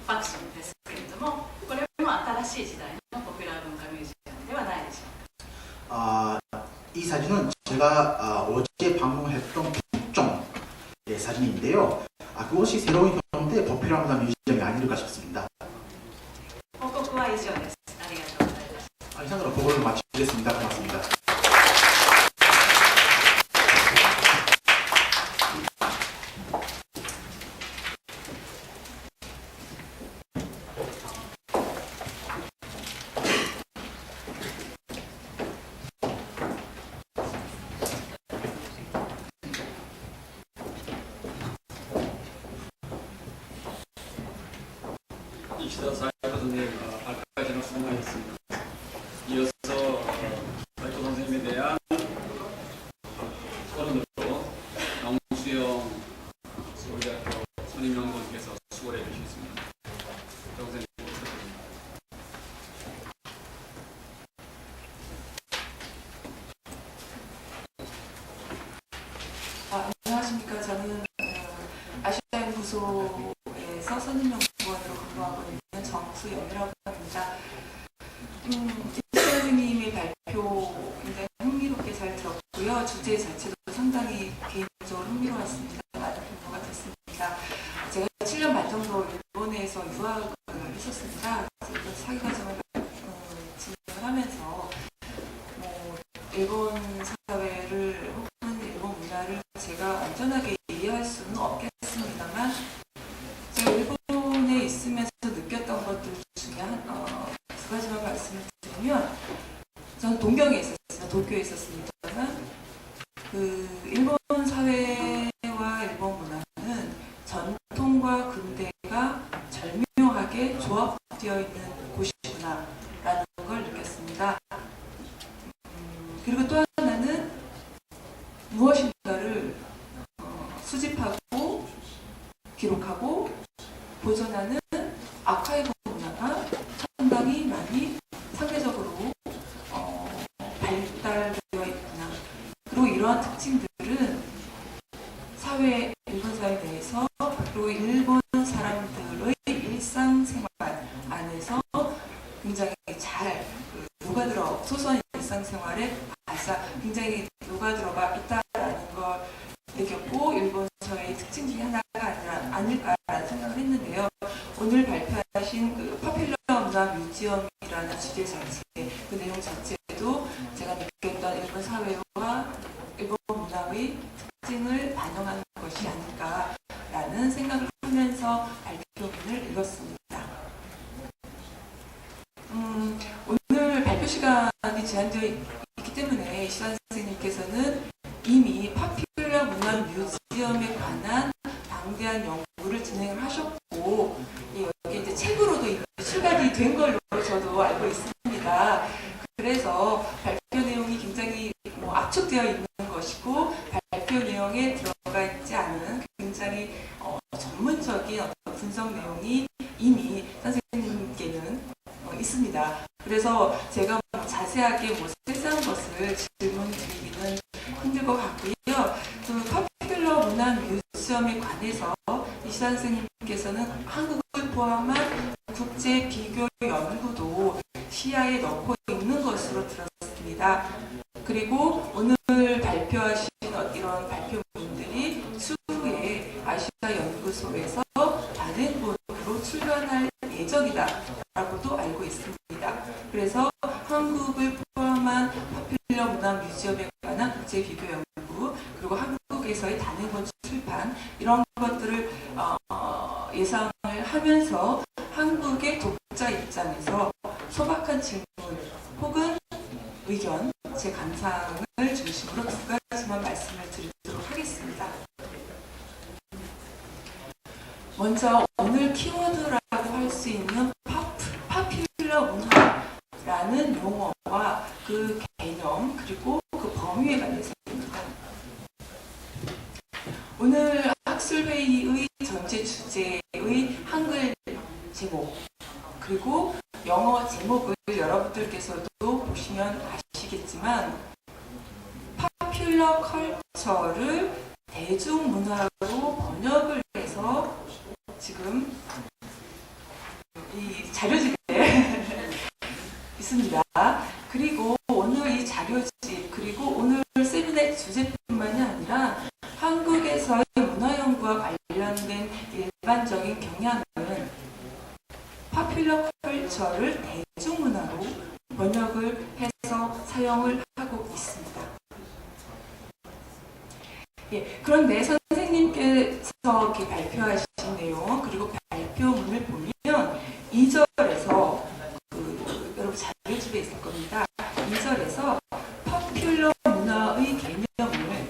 S2: ファクソンですけれども、これも新しい時代のポピュラー文化ミュージアムではないでしょうか。
S1: 이 사진은 제가 어제 방문했던 북정의 사진인데요. 그것이 새로운 형태의 포퓰러 문화 뮤지엄이 아닐까 싶습니다.
S2: 報告は以上です。ありがとうございました。
S1: 이상으로 보고를 마치겠습니다. 고맙습니다.
S3: 이시다 사이코 선생님 발표하시는 수고하셨습니다. 이어서 사이코 선생님에 대한 토론으로 영수영 서울대학교 선임연구원께서 수고를 해주시겠습니다. 선생님.
S4: 안녕하십니까. 저는 아시아연구소에서 선임연구원으로 근무하고 있는 정수영이라고 합니다. 김 선생님의 발표 굉장히 흥미롭게 잘 들었고요. 주제 자체도 상당히 개인적으로 흥미로웠습니다. 많은 공부가 됐습니다. 제가 7년 반 정도 일본에서 유학을 했었습니다. 그래서 이번 사회과정을 진행을 하면서 일본 사회를 혹은 일본 문화를 제가 완전하게 이해할 수는 없겠습니다만 제가 일본에 있으면서 느꼈던 것들 중에 두 가지만 말씀을 드리면 저는 동경에 있었습니다. 도쿄에 있었습니다만 일본 사회와 일본 문화는 전통과 근대가 절묘하게 조합되어 있는 곳이구나라는 걸 느꼈습니다. 그리고 또 하나는 무엇인가를 수집하고 기록하고 보존하는 아카이브 문화가 상당히 많이 상대적으로 발달되어 있구나. 그리고 이러한 특징들은 일본 사회 내에서 그리고 일본 사람들의 일상생활 안에서 굉장히 잘 녹아들어 소소한 일상생활에 굉장히 녹아들어가 있다라는 걸 느꼈고 일본 사회의 특징 중에 하나가 아닐까라는 생각을 했는데요. 오늘 발표하신 파퓰러 문화 뮤지엄이라는 주제 자체, 그 내용 자체도 제가 느꼈던 일본 사회와 일본 문화의 특징을 반영하는 것이 아닐까라는 생각을 하면서 발표문을 읽었습니다. 오늘 발표 시간이 제한되어 있기 때문에 이시환 선생님께서는 이미 파퓰러 문화 뮤지엄에 관한 방대한 연구를 진행을 하셨고 여기 이제 책으로도 이미 출간이 된 걸로 저도 알고 있습니다. 그래서 발표 내용이 굉장히 압축되어 있는 것이고 발표 내용에 들어가 있지 않은 굉장히 전문적인 어떤 분석 내용이 이미 선생님께는 있습니다. 그래서 제가 자세하게 세세한 것을 질문 드리기는 힘들 것 같고요. 그 파퓰러 문화 뮤지엄에 관해서 이시환 선생님께서는 한국을 포함한 국제 비교 연구도 시야에 넣고 있는 것으로 들었습니다. 그리고 오늘 발표하신 이런 발표문들이 추후에 아시아 연구소에서 단행본으로 출간할 예정이다라고도 알고 있습니다. 그래서 한국을 포함한 파퓰러 문화 뮤지엄에 관한 국제 비교 연구 그리고 한국에서의 단행본 출판 이런 것들을 예상을 하면서 한국의 독자 입장에서 소박한 질문 혹은 의견, 제 감상을 중심으로 두 가지만 말씀을 드리도록 하겠습니다. 먼저 오늘 키워드라고 할 수 있는 파퓰러 문화라는 용어와 그 개념 그리고 그 범위에 관해서입니다. 오늘 학술회의의 전체 주제의 한글 제목 그리고 영어 제목을 여러분들께서도 보시면 아시겠지만 파퓰러 컬처를 대중문화로 번역을 해서 지금 이 자료집에 있습니다. 그리고 오늘 이 자료집 그리고 오늘 세미나의 주제뿐만이 아니라 한국에서의 문화연구와 관련된 일반적인 경향은 파퓰러 컬처를 대중문화로 번역을 해서 사용을 하고 있습니다. 그런데 선생님께서 이렇게 발표하신 내용 그리고 발표문을 보면 2절에서 여러분 자료집에 있을 겁니다. 2절에서 파퓰러 문화의 개념을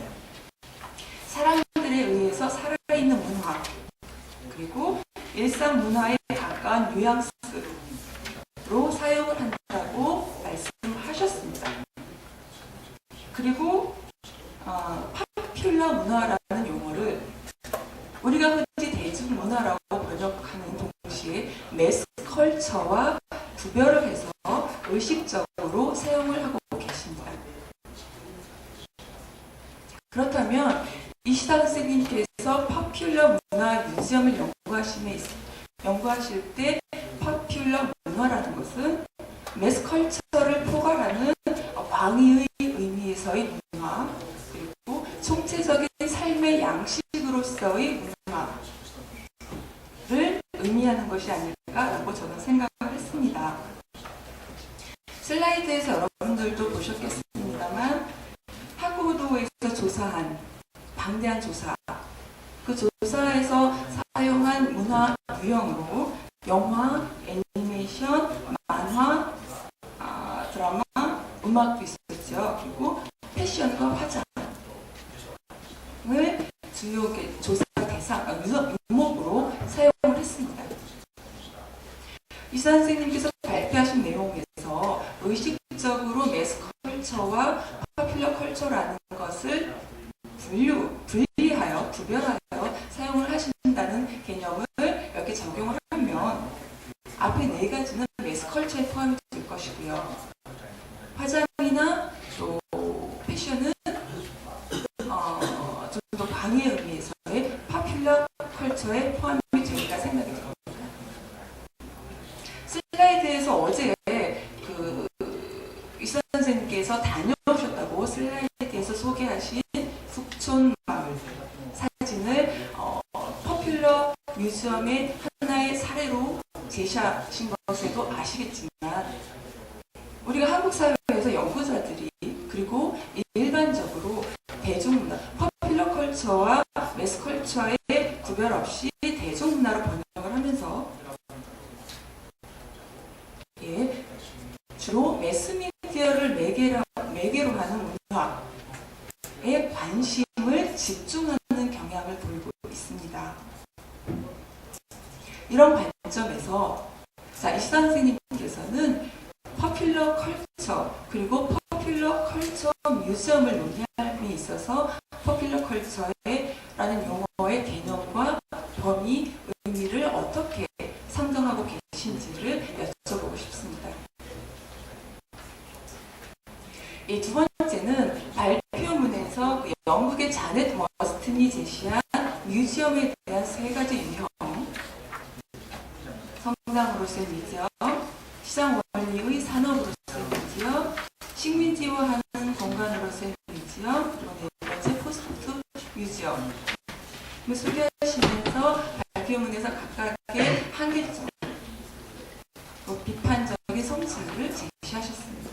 S4: 사람들에 의해서 살아있는 문화 그리고 일상 문화의 각 약간 뉘앙스로 사용을 한다고 말씀하셨습니다. 그리고 파퓰러 문화라는 용어를 우리가 흔히 대중문화라고 번역하는 동시에 매스컬처와 구별을 해서 의식적으로 사용을 하고 계십니다. 그렇다면 이시다 선생님께서 파퓰러 문화 뮤지엄을 연구하실 때 파퓰러 문화라는 것은 매스컬처를 포괄하는 광의의 의미에서의 문화, 그리고 총체적인 삶의 양식으로서의 문화를 의미하는 것이 아닐까라고 저는 생각을 했습니다. 슬라이드에서 여러분들도 보셨겠습니다만 하고도에서 조사한 방대한 조사, 그 조사에서 사용한 문화 유형으로 영화, 애니메이션, 만화, 드라마, 음악도 있었죠. 그리고 패션과 화장을 주요 조사 대상, 유목으로 사용을 했습니다. 이시다 선생님께서 발표하신 내용에서 의식적으로 매스컬처와 파퓰러 컬처라는 것을 분리하여, 구별하여 사용을 하신다는 개념을 이렇게 적용을 하면 앞에 네 가지는 매스컬처에 포함이 될 것이고요. 화장이나 또 패션은 좀 더 광의의 의미에서의 파퓰러 컬처에 포함이 되리라 생각이 듭니다. 슬라이드에서 어제 이시다 선생님께서 다녀오셨다고 슬라이드에서 소개하신 북촌 마을 사진을 퍼퓰러 뮤지엄의 하나의 사례로 제시하신 것에도 아시겠지만 우리가 한국 사회에서 연구자들이 그리고 일반적으로 대중문화, 퍼퓰러 컬처와 매스컬처의 구별 없이 대중문화로 번역을 하면서 주로 매스미디어를 매개로 하는 문화에 관심을 집중하는 경향을 보이고 있습니다. 이런 관점에서 이시다 선생님께서는 퍼퓰러 컬처 그리고 퍼퓰러 컬처 뮤지엄을 논의함에 있어서 퍼퓰러 컬처라는 용어의 개념과 범위, 의미를 어떻게 상정하고 계신지를 여쭤보고 싶습니다. 이 두 번째는 발표문에서 영국의 자넷 워스튼이 제시한 뮤지엄에 대한 세 가지 유형, 성당으로서의 뮤지엄, 시장 원리의 산업으로서의 뮤지엄, 식민지화하는 공간으로서의 뮤지엄, 그리고 네 번째 포스트 뮤지엄을 소개하시면서 발표문에서 각각의 한계점, 비판적인 성질을 제시하셨습니다.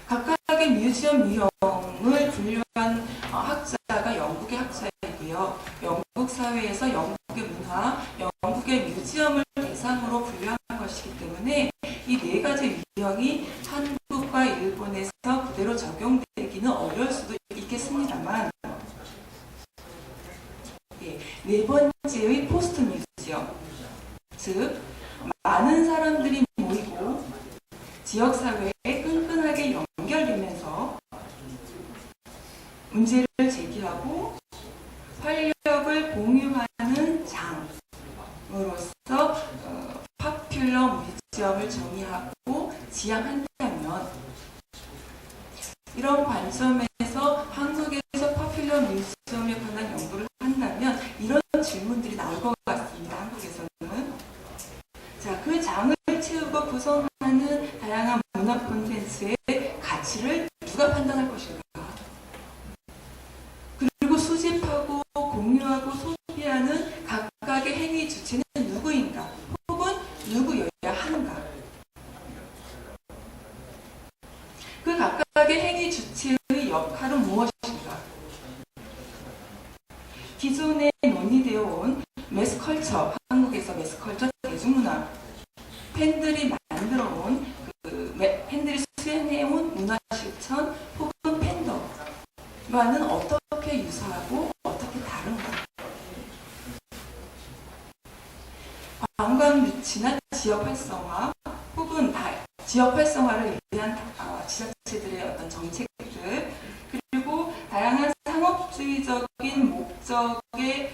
S4: 각각의 뮤지엄 유형을 분류한 학자가 영국의 학자이고요. 영국 사회에서 영국의 문화, 영국의 뮤지엄을 대상으로 분류한 것이기 때문에 이 네 가지 유형이 한국과 일본에서 그대로 적용되기는 어려울 수도 있겠습니다만 네 번째의 포스트 뮤지엄, 즉 많은 사람들이 모이고 지역사회에 끈끈하게 연결되면서 문제를 제기하고 활력을 공유하는 장으로서 파퓰러 뮤지엄을 정의하고 지향한다면 이런 관점에서 한국에서 파퓰러 뮤지엄에 관한 연구를 한다면 이런 질문들이 나올 것 같습니다. 한국에서는. 자, 그 장을 채우고 구성하는 다양한 문화 콘텐츠의 가치를 누가 판단할 것인가? 그리고 수집하고 공유하고 소비하는 각각의 행위 주체는 누구인가? 혹은 누구여야 하는가? 그 각각의 행위 주체의 역할은 무엇인가? 기존에 논의되어 온 매스컬처, 한국에서 매스컬처 대중문화, 팬들이 만들어온 팬들이 수행해온 문화실천 혹은 팬덤과는 어떻게 유사하고 어떻게 다른가? 뮤지엄 유치나 지역 활성화 혹은 지역 활성화를 위한 지자체들의 어떤 정책들, 그리고 다양한 상업주의적인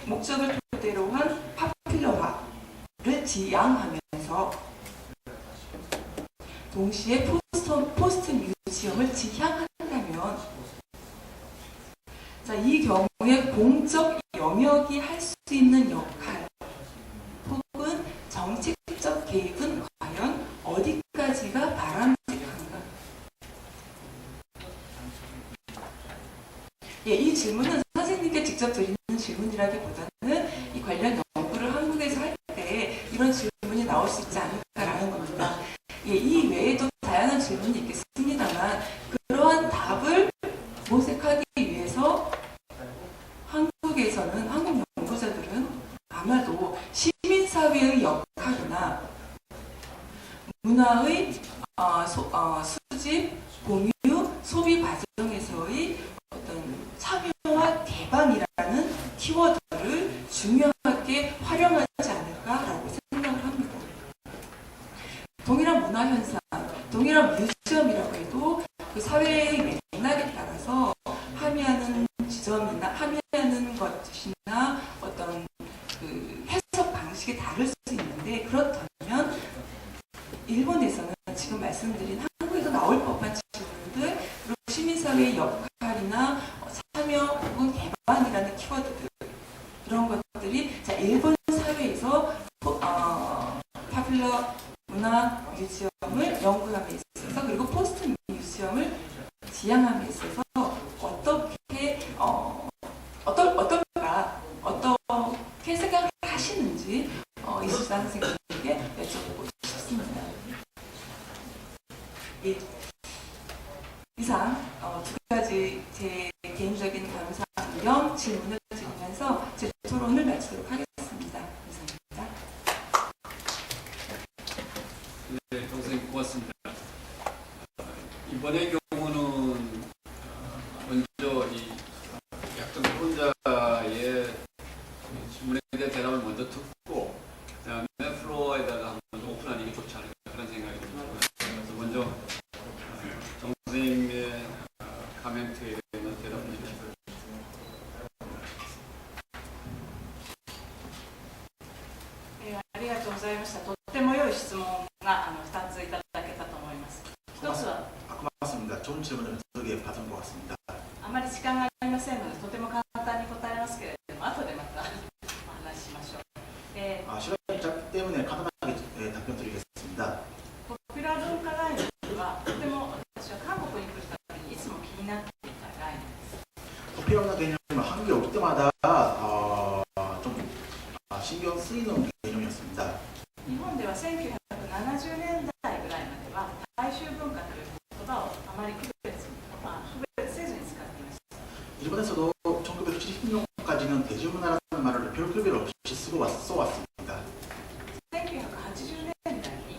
S4: 목적을 토대로 한 파퓰러화를 지향하면서 동시에 포스트 뮤지엄을 지향한다면, 자, 이 경우에 공적 영역이 할 수 있는 역할 혹은 정책적 개입은 과연 어디까지가 바람직한가? 예, 이 질문은 선생님께 직접 드리는 질문이라기보다는 이 관련 연구를 한국에서 할 때 이런 질문이 나올 수 있지 않을까라는 겁니다. 예, 이 외에도 다양한 질문이 있겠습니다만 그러한 답을 모색하기 위해서 한국에서는, 한국 연구자들은 아마도 시민사회의 역할이나 문화의 수집, 공유, 소비 과정에서의 어떤 참여와 개방이라는 키워드를 중요하게 활용하지 않을까라고 생각을 합니다. 동일한 문화현상, 동일한 뮤지엄이라고 해도 그 사회의 맥락에 따라서 함의하는 지점이나 함의하는 것이나 어떤 그 해석 방식이 다를 수 있는데, 그렇다면 일본에서는 지금 말씀드린 한국에서 나올 법한 질문들, 그리고 시민사회의 역할이나 참여 혹은 개방이라는 키워드들, 이런 것들이 자, 일본 사회에서 파퓰러 문화 뮤지엄을 연구함에 있어서, 그리고 포스트 뮤지엄을 지향함에 있어서 어떻게 어떻게 생각을 하시는지 이수상 선생님에게 여쭤보고 싶습니다. 예. 이상 두 가지 제 개인적인 감상 겸 질문을 드리면서 제 토론을 마치도록 하겠습니다. 감사합니다.
S3: 네, 선생님 고맙습니다. 이번의 경우는 먼저 이 약정 토론자의 질문에 대한 대답을 먼저 듣고 그다음에 플로어에다가 한번 오픈하는 게 좋지 않을까 그런 생각이 듭니다. 그래서 먼저 정 선생님의 코멘트에 대한 대답을 해주시죠.
S2: ありがとうございました。とっても良い質問が2ついただけたと思います。一つは
S1: 고맙습니다. 좋은 질문을 두 개 받은 것 같습니다.
S2: あまり時間がありませんのでとても簡単に答えますけれども、後でまたお話ししましょう。
S1: 시간이 짧기 때문에 간단하게 답변 드리겠습니다.
S2: ポピュラー文化概念はとても私は韓国に来るたびにいつも気になっていた概念です。
S1: 포퓰러한 개념은 한국에 올 때마다 좀 신경 쓰이는 개념이었습니다.
S2: 日本では1970年代ぐらいまでは大衆文化という言葉をあまり区別せずに使っていました。
S1: 일본에서도 1970년까지는 대중문화라는 말을 별区別 없이 써왔습니다.
S2: 1980年代に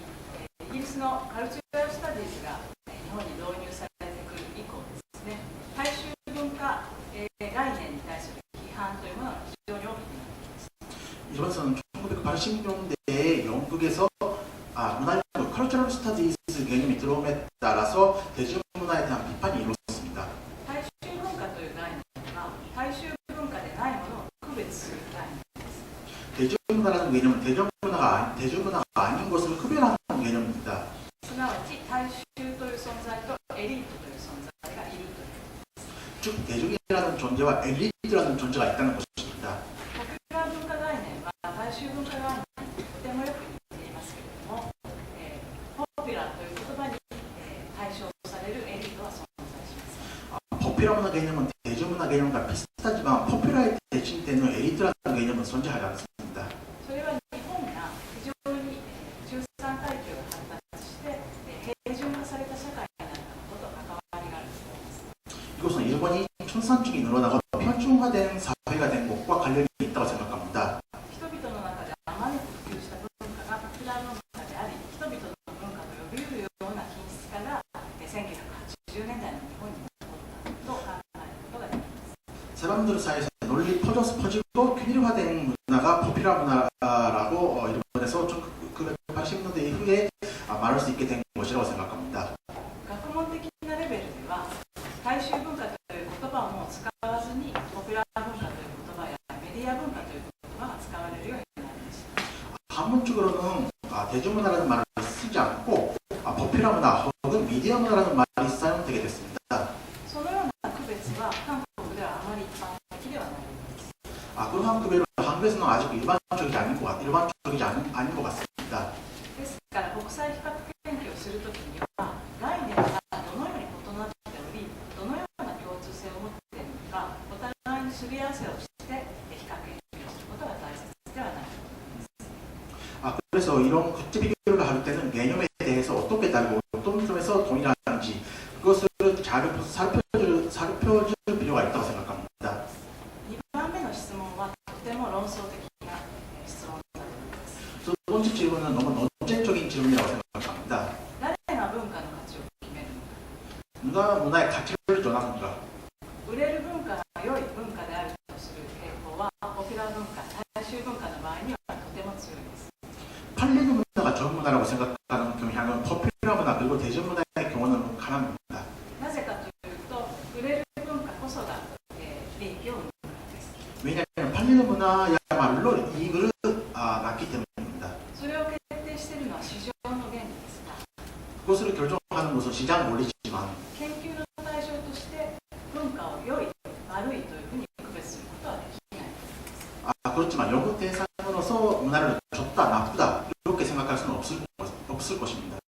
S2: イギリスのカルチュラルスタディーズが日本に導入されてくる以降ですね、大衆文化概念に対する批判というものが非常に大きくなっています。
S1: 일본에서는 1980년대에 영국에서 문화연구 컬처럴 스터디스 개념이 들어옴에 따라서 대중문화에 대한 비판이 이루어졌습니다.
S2: 大衆文化という概念は大衆文化でないものを区別する概念です。
S1: 대중문화라는 개념은 대중문화가 아닌 것을区別하는 개념입니다.
S2: すなわち大衆という存在とエリートという存在がいるという。
S1: 즉 대중이라는 존재와 엘리트라는 존재가 있다는 것입니다.
S2: ポピュラー文化概念は大衆文化概念にとてもよく似ていますけれども、ポピュラーという言葉に対象されるエリートは存在します。
S1: 포퓰러 문화 개념은 대중문화 개념과 비슷하지만 포퓰러에 대신되는 엘리트라는 개념은 존재하지 않습니다.
S2: それは日本が非常に中産階級が発達して平準化された社会になったことと関わりがあると思います。
S1: 이것은 일본이 촌산층이 늘어나고 편중화된 사회가 된 것과 관련이 있다고 생각합니다.
S2: 人々の中であまり普及した文化がポピュラー文化であり、人々の文化と呼び得るような品質化が1980年代の日本に起こったと考えることができます。
S1: 사람들 사이에서 널리 퍼지고 균일화된 문화가 포퓰러 문화라고 일본에서 좀 학문적으로는 대중문화라는 말을 쓰지 않고 포퓰러 문화 혹은 미디어 문화라는 말이 사용되게 됐습니다.
S2: そのような区別は韓国ではあまり一般的ではないです。
S1: 그러한 구별은 한국에서는 아직 일반적이지 않은 것 같습니다.
S2: ですから国際比較研究をするときには概念がどのように異なっており、どのような共通性を持っているのか、お互いにすり合わせをして比較研究をすることが大切ではないかと思います。
S1: 그래서 이런 국제 비교를 할 때는 개념에 대해서 어떻게 다르고 어떤 점에서 동일한지 그것을 잘 살펴줄 필요가 있다고 생각합니다.
S2: 2番目の質問はとても論争的な質問だと思います。
S1: 두 번째 질문은 너무 논쟁적인 질문이라고 생각합니다.
S2: 誰が文化の価値を決めるのか。
S1: 누가 문화의 가치를 정하는가?
S2: 売れる文化が良い文化であるとする傾向はポピュラー文化、大衆文化の場合にはとても強いです。
S1: 팔리는 문화가 좋은 문화라고 생각하는 경향은 포퓰러 문화 그리고 대중 문화의 경우는 강합니다.
S2: なぜかというと、売れる文化こそが、利益を生むからです。
S1: 왜냐하면 팔리는 문화야말로 이익을 낳기 때문입니다.
S2: それを決定しているのは市場の原理ですが、
S1: 그것을 결정하는 것은 시장 논리지만
S2: 研究の対象として文化を良い、悪いというふうに区別することはできない。
S1: 그렇지만 연구 대상으로서 문화를 좋다, 나쁘다 이렇게 생각할 수는 없을 것입니다.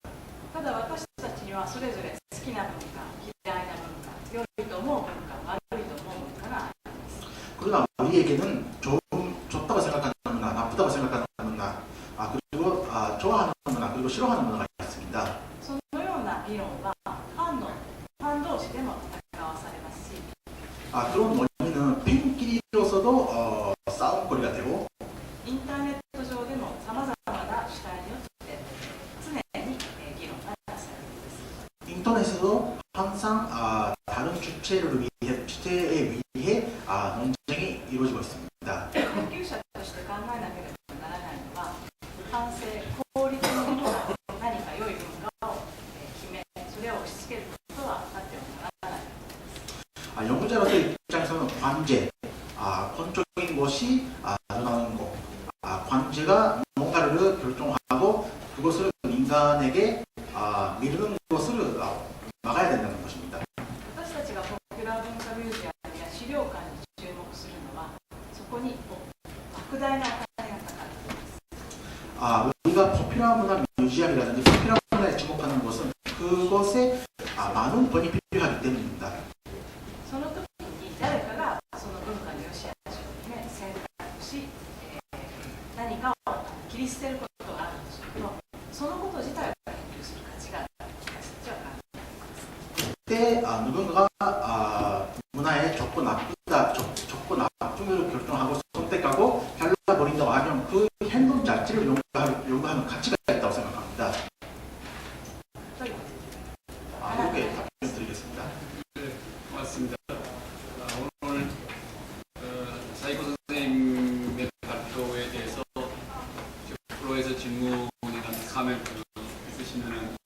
S2: ただ私たちにはそれぞれ好きな文化、嫌いな文化、良いと思う文化、悪いと思う文化があります。
S1: 그러나 우리에게는 좋다고 생각하는 문화, 나쁘다고 생각하는 문화, 그리고 좋아하는 문화, 그리고 싫어하는 문화가 있습니다.
S2: そのような議論はファン同士でも戦わされますし、
S1: 그런 논의는 팬끼리로서도 싸움거리가 되고
S2: インターネット上でもさまざまな主体によって常に議論がなされるんです。
S1: 인터넷에도 항상 다른 주체에 위해 논쟁이 이루어지고 있습니다.
S2: 研究者として考えなければならないのは、反省、効率のものが何か良い文化を決め、それを押し付けることはあってはならない。
S1: 연구자로서 입장에서는 관제, 권적인 것이 나타나는 것, 관제가 뭔가를 결정하고 그것을 인간에게 미루는 것을 막아야 된다는 것입니다.
S2: 私たちがポピュラー文化ミュージアムや資料館に注目するのは、そこに莫大なお金がかかることです。
S1: 우리가 포퓰러 문화 뮤지엄이라든지 포퓰러 문화에 주목하는 것은 그것에 많은 돈이 필요하기 때문입니다.
S2: その時に誰かがその文化の良し悪しを決め選択し、何かを切り捨てることがあるんですけど、そのこと自体を研究する価値があると私たちは考えています。
S1: 그때 누군가가 문화에 좋고 좋고 나쁨을 결정하고 선택하고 잘라버린다고 하면 그 행동 자체를 요구하는 가치가 있다고 생각합니다.
S2: という
S1: 이렇게 답변 드리겠습니다.
S3: 네, 고맙습니다. 오늘 사이코 선생님의 발표에 대해서 프로에서 질문이나 카멘트 있으시면은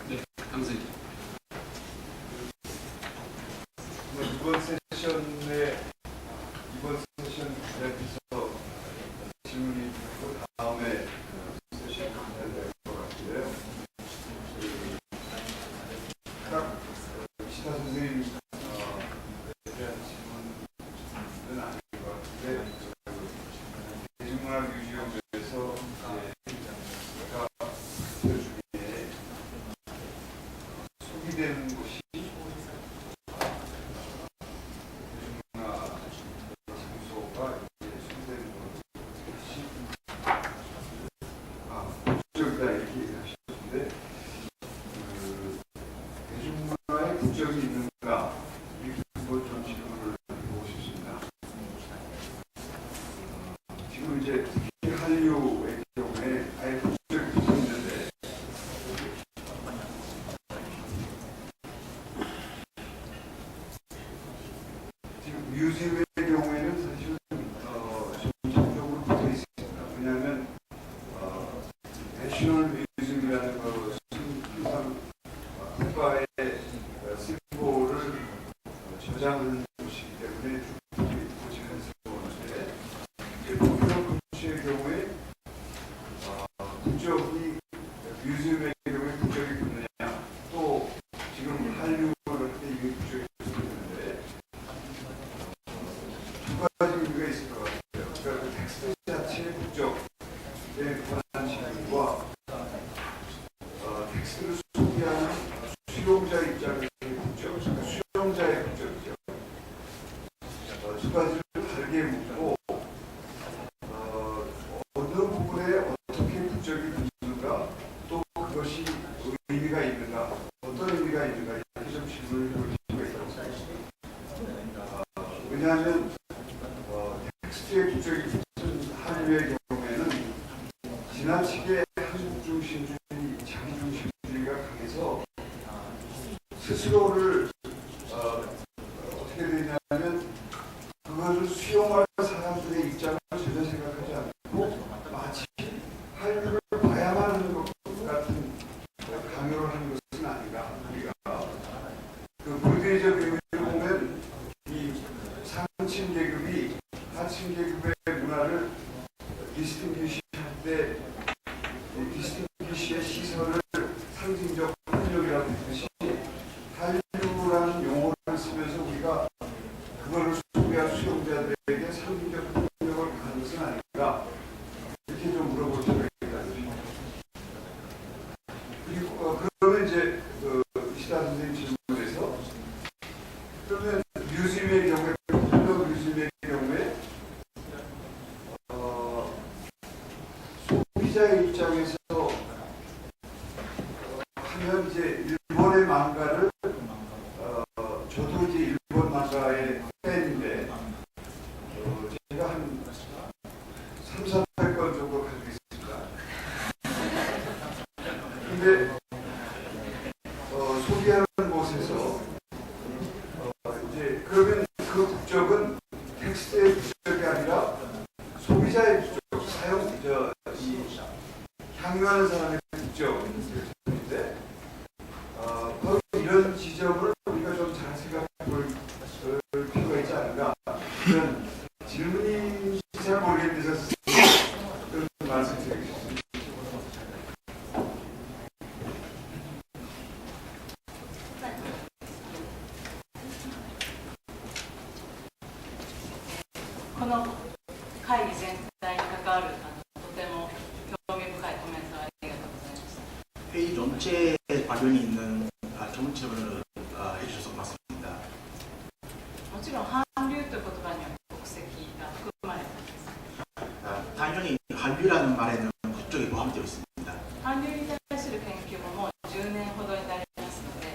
S3: 네, 강 선생님.
S5: 이번 세션에 이번 세션 대해서 질문이 있고 다음에 세션 해야 될 것 같은데요. 각 시타 선생님에 대한 질문은 아닌 것 같은데 대중문화 뮤지엄에서 제가 그 중에 소비되는 곳이 장소가 손대는 것이 국적이다 이렇게 얘기하셨는데 대중문화에 국적이 있는가 이렇게 한번 좀 질문을 해보고 싶습니다. 지금 이제 특히 한류의 경우에 아예 국적이 있는데 지금 뮤지엄의 경우에는 사실은 점진적으로 붙어 있습니다. 왜냐하면 내셔널 뮤지엄이라는 것은 항상 국가의 심보를 저장하는 곳이기 때문에 가지를 다르게 묻고 어느 부분에 어떻게 국적이 붙는가 또 그것이 의미가 있는가 어떤 의미가 있는가 이렇게 좀 질문을 해볼 필요가 있다고 생각합니다. 왜냐하면 텍스트의 국적이 붙은 한류의 경우에는 지나치게 한국 중심주의, 자기 중심주의가 강해서 스스로를 어떻게 되냐면 그것을 수용할 사람들의 입장을 전혀 생각하지 않고 마치 한류를 봐야만 하는 것 같은 강요를 하는 것은 아닌가. 우리가 그 불교적 의미를 보면 이 상층 계급이 하층 계급의 문화를 디스팅귀시 때 디스팅귀시의 시선을 상징적 폭력이라고 했듯이 한류라는 용어를 쓰면서 우리가 그거를 소비한 수용자들에게 상징적 폭력을 가하는 것은 아닌가 이렇게 좀 물어볼 필요가 있다는 거죠. 그리고 그러면 이제 이시다 선생님 질문에서 그러면 뮤지엄의 경우에 폭력 뮤지엄의 경우에 소비자의 입장에서 하면 이제 일본의 망가를 저도 이제 일본 망가의 팬인데 제가 한 300권 정도 가지고 있습니다. 근데 소비하는 곳에서 이제 그러면 그 국적은 텍스트의 국적이 아니라 소비자의 국적, 이 향유하는 사람의 국적인데 이런 지점을 우리가 좀 잘 생각해 볼 필요가 있지 않은가 이런 질문이 잘 모르겠는데 그런 말씀 드리겠습니다.
S2: この会議全体に関わるとても興味深いコメントありがとうございました。
S1: 회의 전체에 관련이 있는 전문 질문을 해주셔서 고맙습니다.
S2: もちろん韓流という言葉には国籍が含まれています。
S1: 당연히 한류라는 말에는 국적이 포함되어 있습니다.
S2: 韓流に対する研究ももう10年ほどになりますので、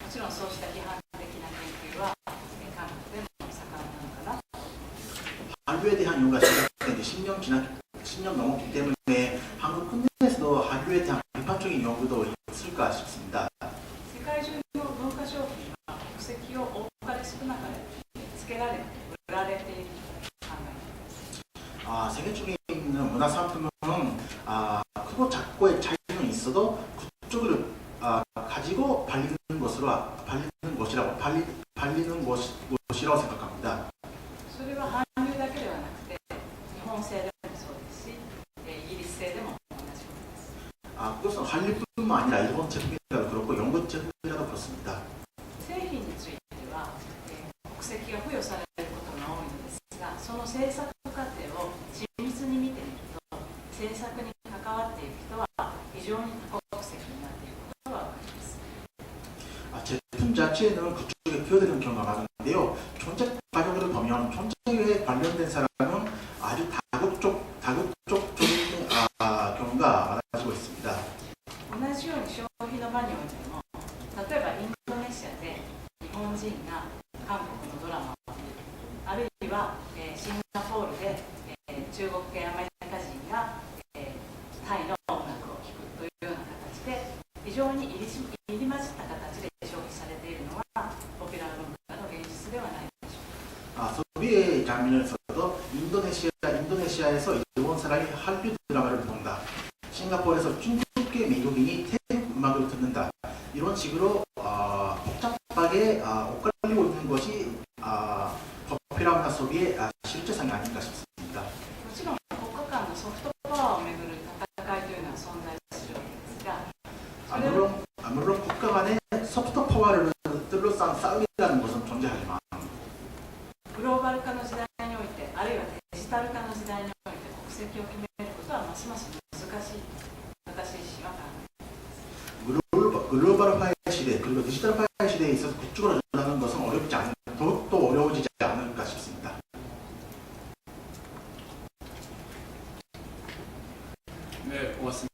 S2: もちろんそうした批判的な研究は韓国でも盛んなのかな。
S1: 한류에 대한 연구가 시작된 지 10년 넘었기 때문에 한국 국내에서도 한류에 대한 비판적인 연구도 있을까 싶습니다.
S2: 世界中の文化商品は国籍を多かれ少なかれつけられ、売られていると考えています。
S1: 세계 중에 있는 문화 상품은 크고 작고의 차이는 있어도 국적을 가지고 발리는 것이라고 생각합니다.
S2: それは韓流だけではなくて、日本製でもそうですし、イギリス製でも同じことです。
S1: 그것은 한류뿐만 아니라 일본 제품이라도 그렇고 영국 제품이라도 그렇습니다.
S2: 製品については、国籍が付与されることが多いのですが、その制作過程を緻密に見てみると、制作に関わっている人は非常に多国籍になっていることが分かります。
S1: 제품 자체에는 그쪽에 부여되는 경우가 많은데요. 존재 과정을 보면 존재에 관련된 사람은 아주 다국적적인 경우가 많아지고 있습니다.
S2: 同じように消費の場においても、例えばインドネシアで日本人が韓国のドラマを見る、あるいは、シンガポールで、中国系アメリカ人が、タイの音楽を聴くというような形で非常に入り混じった形で消費されているのはポピュラー文化の現実ではないでしょうか。
S1: 소비의 장면에서도 인도네시아에서 일본 사람이 한류 드라마를 본다. 싱가포르에서 중국계 미국인이 태국 음악을 듣는다. 이런 식으로 복잡하게 엇갈리고 있는 것이 포피ュラー 문화 소비의 실제상이 아닌가 싶습니다.
S2: もちろん国家間のソフトパワーをめぐる戦いというのは存在するわけですが、それを
S1: 물론 국가 간의 소프트 파워를 둘러싼 싸움이라는 것은 존재하지만
S2: グローバル化の時代において、あるいはデジタル化の時代において国籍を決めることはますます難しいと私自身は考えています。
S1: 글로벌화의 시대 그리고 디지털화의 시대에 있어서 국적을 정하는 것은 더욱더 어려워지지 않을까 싶습니다.
S3: 네, 고맙습니다.